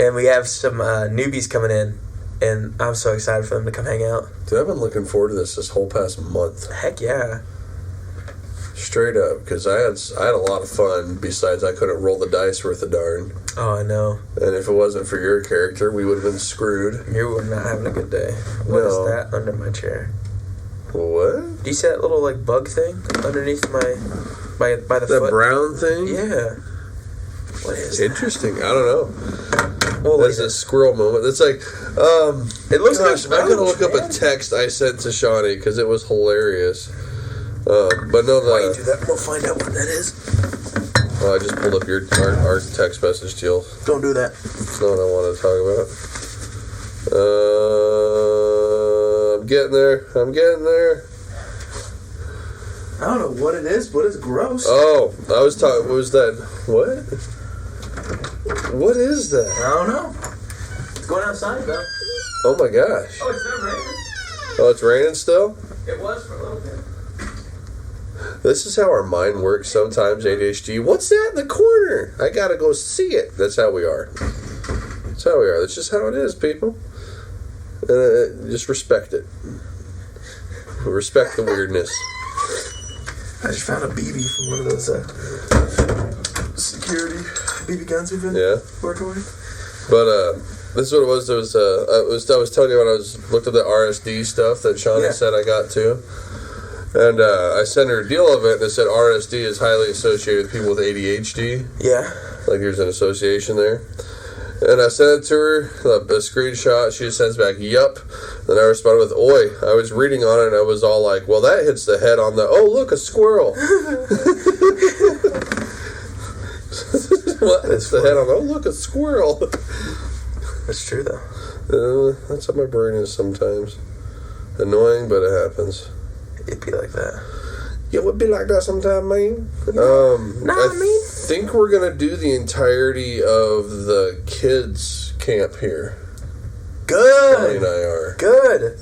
Speaker 2: and we have some newbies coming in, and I'm so excited for them to come hang out.
Speaker 1: Dude, I've been looking forward to this whole past month.
Speaker 2: Heck yeah.
Speaker 1: Straight up, because I had a lot of fun. Besides, I couldn't roll the dice worth a darn.
Speaker 2: Oh, I know.
Speaker 1: And if it wasn't for your character, we would have been screwed.
Speaker 2: You were not having a good day. What is that under my chair?
Speaker 1: What?
Speaker 2: Do you see that little, like, bug thing underneath by the foot?
Speaker 1: That brown thing?
Speaker 2: Yeah. What is that?
Speaker 1: Interesting. I don't know.
Speaker 2: Well,
Speaker 1: that's a squirrel moment. It's like,
Speaker 2: it looks
Speaker 1: like I'm gonna look up a text I sent to Shawnee because it was hilarious. But no,
Speaker 2: why you do that? We'll find out what that is.
Speaker 1: I just pulled up our text message deal.
Speaker 2: Don't do that.
Speaker 1: That's not what I want to talk about. I'm getting there.
Speaker 2: I don't know what it is, but it's gross.
Speaker 1: Oh, I was talking. What was that? What? What is that?
Speaker 2: I don't know. It's going outside, though.
Speaker 1: Oh my gosh.
Speaker 2: Oh, it's not raining.
Speaker 1: Oh, it's raining still?
Speaker 2: It was for a little bit.
Speaker 1: This is how our mind works sometimes, ADHD. What's that in the corner? I gotta go see it. That's how we are. That's how we are. That's just how it is, people. Just respect it. Respect the weirdness.
Speaker 2: I just found a BB from one of those security BB guns we've been working with.
Speaker 1: But this is what it was. I was telling you when I looked at the RSD stuff that Shawnee said I got too. And I sent her a deal of it, and it said RSD is highly associated with people with ADHD. Yeah. Like there's an association there. And I sent it to her, a screenshot. She just sends back, yup. Then I responded with, oi. I was reading on it, and I was all like, well, that hits the head on the, oh, look, a squirrel. What hits the head on, oh, look, a squirrel.
Speaker 2: That's true, though.
Speaker 1: That's how my brain is sometimes. Annoying, but it happens.
Speaker 2: It'd be like that.
Speaker 1: Yeah, it would be like that sometime, man. I think we're going to do the entirety of the kids' camp here.
Speaker 2: Good.
Speaker 1: Kelly and I are.
Speaker 2: Good.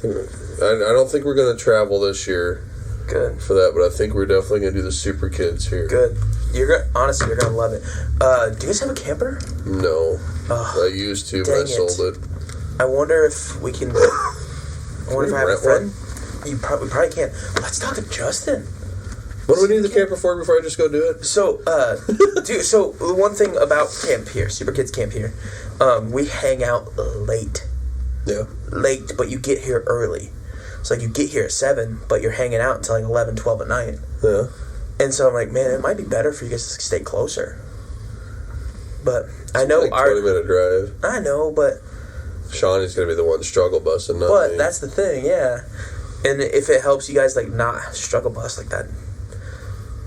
Speaker 1: I don't think we're going to travel this year.
Speaker 2: Good.
Speaker 1: For that, but I think we're definitely going to do the super kids here.
Speaker 2: Good. Honestly, you're going to love it. Do you guys have a camper?
Speaker 1: No. I used to, but I sold it.
Speaker 2: I wonder if we can... I wonder if I have a friend. We probably can't. Let's talk to Justin.
Speaker 1: What do we need the camper for before I just go do it?
Speaker 2: So, so the one thing about camp here, Super Kids Camp here, we hang out late. Yeah. Late, but you get here early. So, like, you get here at 7, but you're hanging out until, like, 11, 12 at night. Yeah. And so I'm like, man, it might be better for you guys to stay closer. But I know
Speaker 1: like 20-minute drive.
Speaker 2: I know, but...
Speaker 1: Shawnee's going to be the one struggle busting, not
Speaker 2: But
Speaker 1: me.
Speaker 2: That's the thing, yeah. And if it helps you guys, like, not struggle bus like that,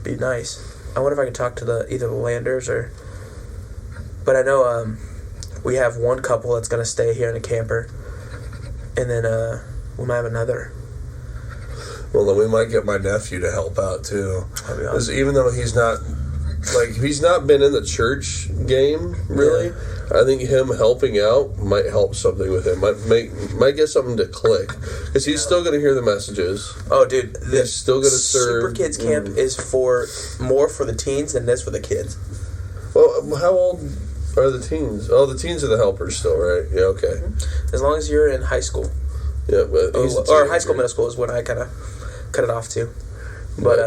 Speaker 2: be nice. I wonder if I can talk to either the Landers or... But I know we have one couple that's going to stay here in a camper. And then we might have another.
Speaker 1: Well, then we might get my nephew to help out, too. Because even though he's not... Like, he's not been in the church game, really. Yeah. I think him helping out might help something with him. Might get something to click. Because he's still going to hear the messages.
Speaker 2: Oh, dude.
Speaker 1: He's still going to serve.
Speaker 2: Super Kids Camp is more for the teens than it is for the kids.
Speaker 1: Well, how old are the teens? Oh, the teens are the helpers still, right? Yeah, okay.
Speaker 2: As long as you're in high school.
Speaker 1: Yeah, but he's
Speaker 2: or high school, middle school is when I kind of cut it off to. But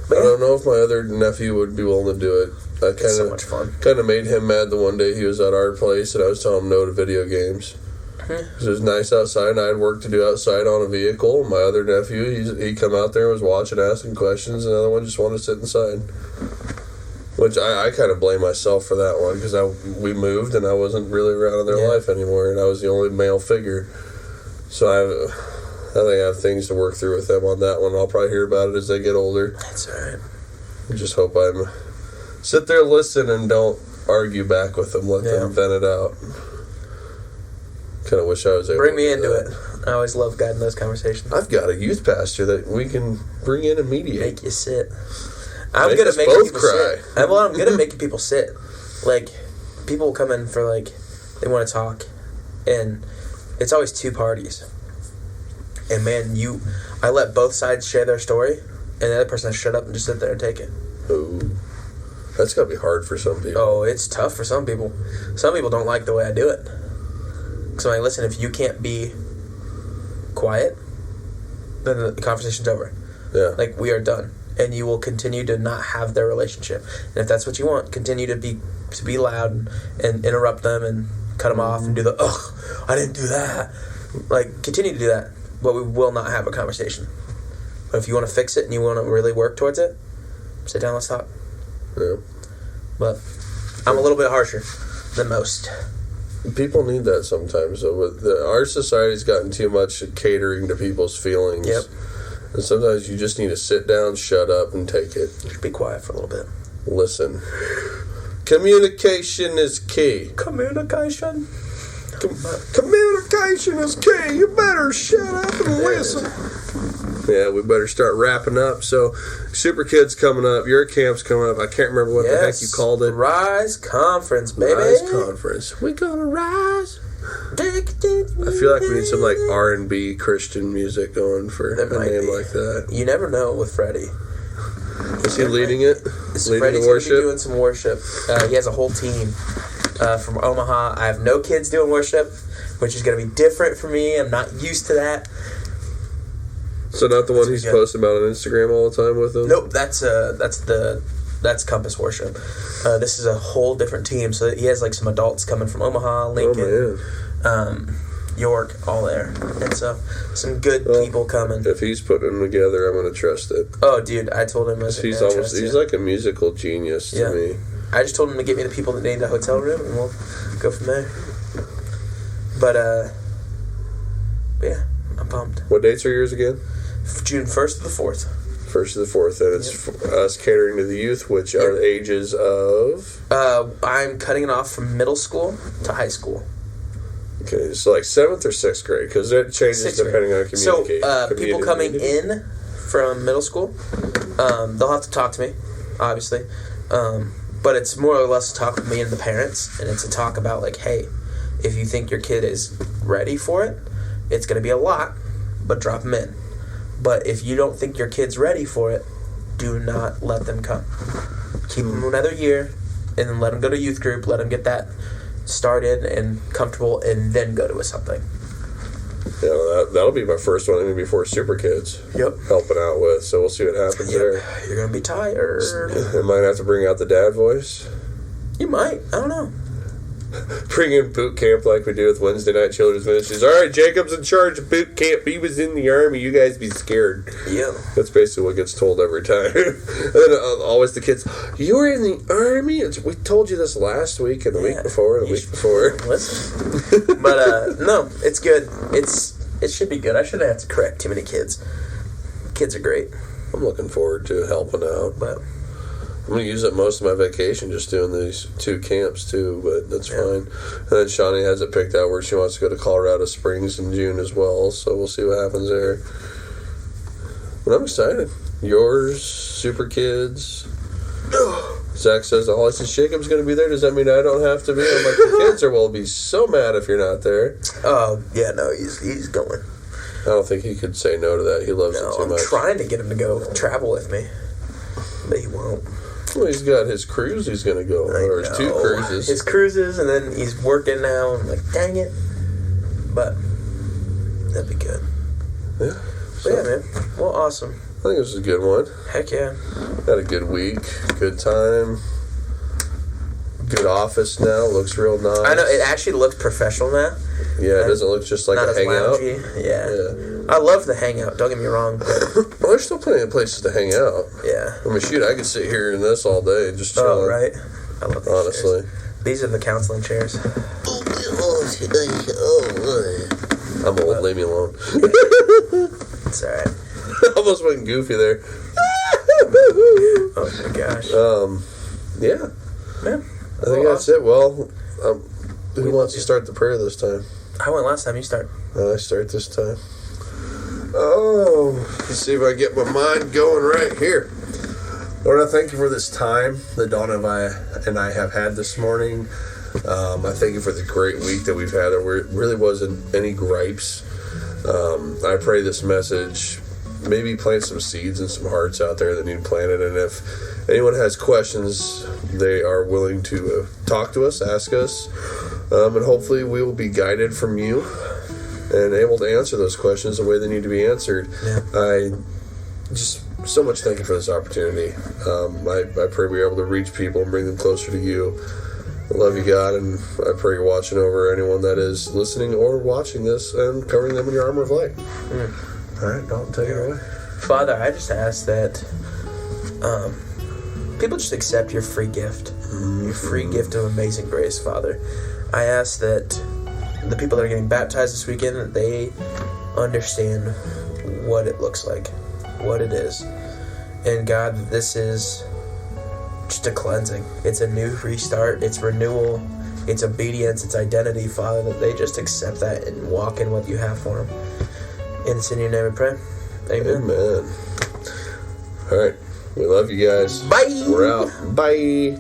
Speaker 1: I don't know if my other nephew would be willing to do it.
Speaker 2: It's so much fun.
Speaker 1: Kind of made him mad the one day he was at our place and I was telling him no to video games. It was nice outside and I had work to do outside on a vehicle. My other nephew, he come out there and was watching, asking questions, and the other one just wanted to sit inside. Which I kind of blame myself for that one because we moved and I wasn't really around in their life anymore and I was the only male figure. So I think I have things to work through with them on that one. I'll probably hear about it as they get older.
Speaker 2: That's all right.
Speaker 1: I just hope I'm... Sit there, listen, and don't argue back with them. Let them vent it out. Kind of wish I was able
Speaker 2: to bring me into it. I always love guiding those conversations.
Speaker 1: I've got a youth pastor that we can bring in and mediate.
Speaker 2: Make you sit. I'm good at making people sit. I'm good at making people sit. Like, people come in for, like, they want to talk, and it's always two parties. And man, I let both sides share their story, and the other person has to shut up and just sit there and take it.
Speaker 1: Ooh. That's got to be hard for some people.
Speaker 2: Oh, it's tough for some people. Some people don't like the way I do it. So I'm like, listen, if you can't be quiet, then the conversation's over. Yeah. Like, we are done. And you will continue to not have their relationship. And if that's what you want, continue to be loud and interrupt them and cut them off and do the, ugh, I didn't do that. Like, continue to do that. But we will not have a conversation. But if you want to fix it and you want to really work towards it, sit down, let's talk. Yeah. But I'm a little bit harsher than most.
Speaker 1: People need that sometimes. So our society's gotten too much at catering to people's feelings. Yep. And sometimes you just need to sit down, shut up, and take it.
Speaker 2: Just be quiet for a little bit.
Speaker 1: Listen. Communication is key.
Speaker 2: Communication?
Speaker 1: Communication is key. You better shut up and listen. Yeah, we better start wrapping up. So, Super Kids coming up. Your camp's coming up. I can't remember what the heck you called it.
Speaker 2: Rise Conference, baby.
Speaker 1: Rise Conference. We gonna rise. I feel like we need some like R&B Christian music going for a name like that.
Speaker 2: You never know with Freddie.
Speaker 1: Is he leading it?
Speaker 2: Freddie's going to be doing some worship. He has a whole team from Omaha. I have no kids doing worship, which is going to be different for me. I'm not used to that.
Speaker 1: So not the one he's posting about on Instagram all the time with him?
Speaker 2: Nope, that's Compass Worship. This is a whole different team. So he has like some adults coming from Omaha, Lincoln, York, all there. And so some good people coming.
Speaker 1: If he's putting them together, I'm going to trust it.
Speaker 2: Oh, dude, I told him.
Speaker 1: He's like a musical genius to me.
Speaker 2: I just told him to get me the people that need a hotel room, and we'll go from there. But yeah, I'm pumped.
Speaker 1: What dates are yours again?
Speaker 2: June 1st to the 4th.
Speaker 1: 1st to the 4th, and it's us catering to the youth, which are the ages of...
Speaker 2: I'm cutting it off from middle school to high school.
Speaker 1: Okay, so like 7th or 6th grade, because it changes depending on communication.
Speaker 2: So people coming in from middle school, they'll have to talk to me, obviously, but it's more or less a talk with me and the parents, and it's a talk about like, hey, if you think your kid is ready for it, it's going to be a lot, but drop them in. But if you don't think your kid's ready for it, do not let them come. Keep them another year, and then let them go to youth group, let them get that started and comfortable, and then go to something.
Speaker 1: Yeah, that'll be my first one, even before Super Kids.
Speaker 2: Yep.
Speaker 1: Helping out with, so we'll see what happens there.
Speaker 2: You're going to be tired.
Speaker 1: I might have to bring out the dad voice.
Speaker 2: You might. I don't know.
Speaker 1: Bring in boot camp like we do with Wednesday night children's ministries. All right, Jacob's in charge of boot camp. He was in the army. You guys be scared.
Speaker 2: Yeah.
Speaker 1: That's basically what gets told every time. And then always the kids, you were in the army? We told you this last week and the week before and the week before.
Speaker 2: Listen. But, no, it's good. It should be good. I shouldn't have to correct too many kids. Kids are great.
Speaker 1: I'm looking forward to helping out.
Speaker 2: But
Speaker 1: I'm going to use up most of my vacation just doing these 2 camps, too, but that's fine. And then Shawnee has it picked out where she wants to go to Colorado Springs in June as well, so we'll see what happens there. But I'm excited. Yours, Super Kids. Zach says, oh, since Jacob's going to be there, does that mean I don't have to be? I'm like, the kids will be so mad if you're not there.
Speaker 2: Oh, yeah, no, he's going.
Speaker 1: I don't think he could say no to that. He loves it too much.
Speaker 2: I'm trying to get him to go travel with me, but he won't.
Speaker 1: Well, he's got his cruise he's going to go on, or his 2 cruises.
Speaker 2: His cruises, and then he's working now. I'm like, dang it. But that'd be good.
Speaker 1: Yeah.
Speaker 2: But yeah, man. Well, awesome.
Speaker 1: I think this was a good one.
Speaker 2: Heck yeah.
Speaker 1: Had a good week. Good time. Good office now. Looks real nice.
Speaker 2: I know. It actually looks professional now.
Speaker 1: Yeah, it doesn't look just like a hangout.
Speaker 2: Yeah. I love the hangout. Don't get me wrong.
Speaker 1: Well, there's still plenty of places to hang out.
Speaker 2: Yeah.
Speaker 1: I mean, shoot, I could sit here in this all day and just chill.
Speaker 2: Oh, right. I love these
Speaker 1: honestly.
Speaker 2: Chairs. These are the counseling chairs.
Speaker 1: I'm old. Leave me alone.
Speaker 2: It's all right.
Speaker 1: Almost went goofy there.
Speaker 2: Oh my gosh.
Speaker 1: Yeah.
Speaker 2: Man.
Speaker 1: I think that's it. Well, who wants to start the prayer this time?
Speaker 2: I went last time. You start.
Speaker 1: I start this time. Oh, let's see if I get my mind going right here. Lord, I thank you for this time that Dawn and I have had this morning. I thank you for the great week that we've had. There really wasn't any gripes. I pray this message maybe plant some seeds and some hearts out there that need planted. And if anyone has questions, they are willing to talk to us, ask us, and hopefully we will be guided from you and able to answer those questions the way they need to be answered.
Speaker 2: Yeah.
Speaker 1: I just so much thank you for this opportunity. I pray we're able to reach people and bring them closer to you. I love you, God, and I pray you're watching over anyone that is listening or watching this and covering them in your armor of light. All right, don't take it away.
Speaker 2: Father, I just ask that people just accept your free gift, your free gift of amazing grace, Father. I ask that the people that are getting baptized this weekend, that they understand what it looks like, what it is. And God, this is just a cleansing. It's a new restart. It's renewal. It's obedience. It's identity, Father, that they just accept that and walk in what you have for them. And it's in your name we pray. Amen.
Speaker 1: Amen. All right. We love you guys.
Speaker 2: Bye.
Speaker 1: We're out. Bye.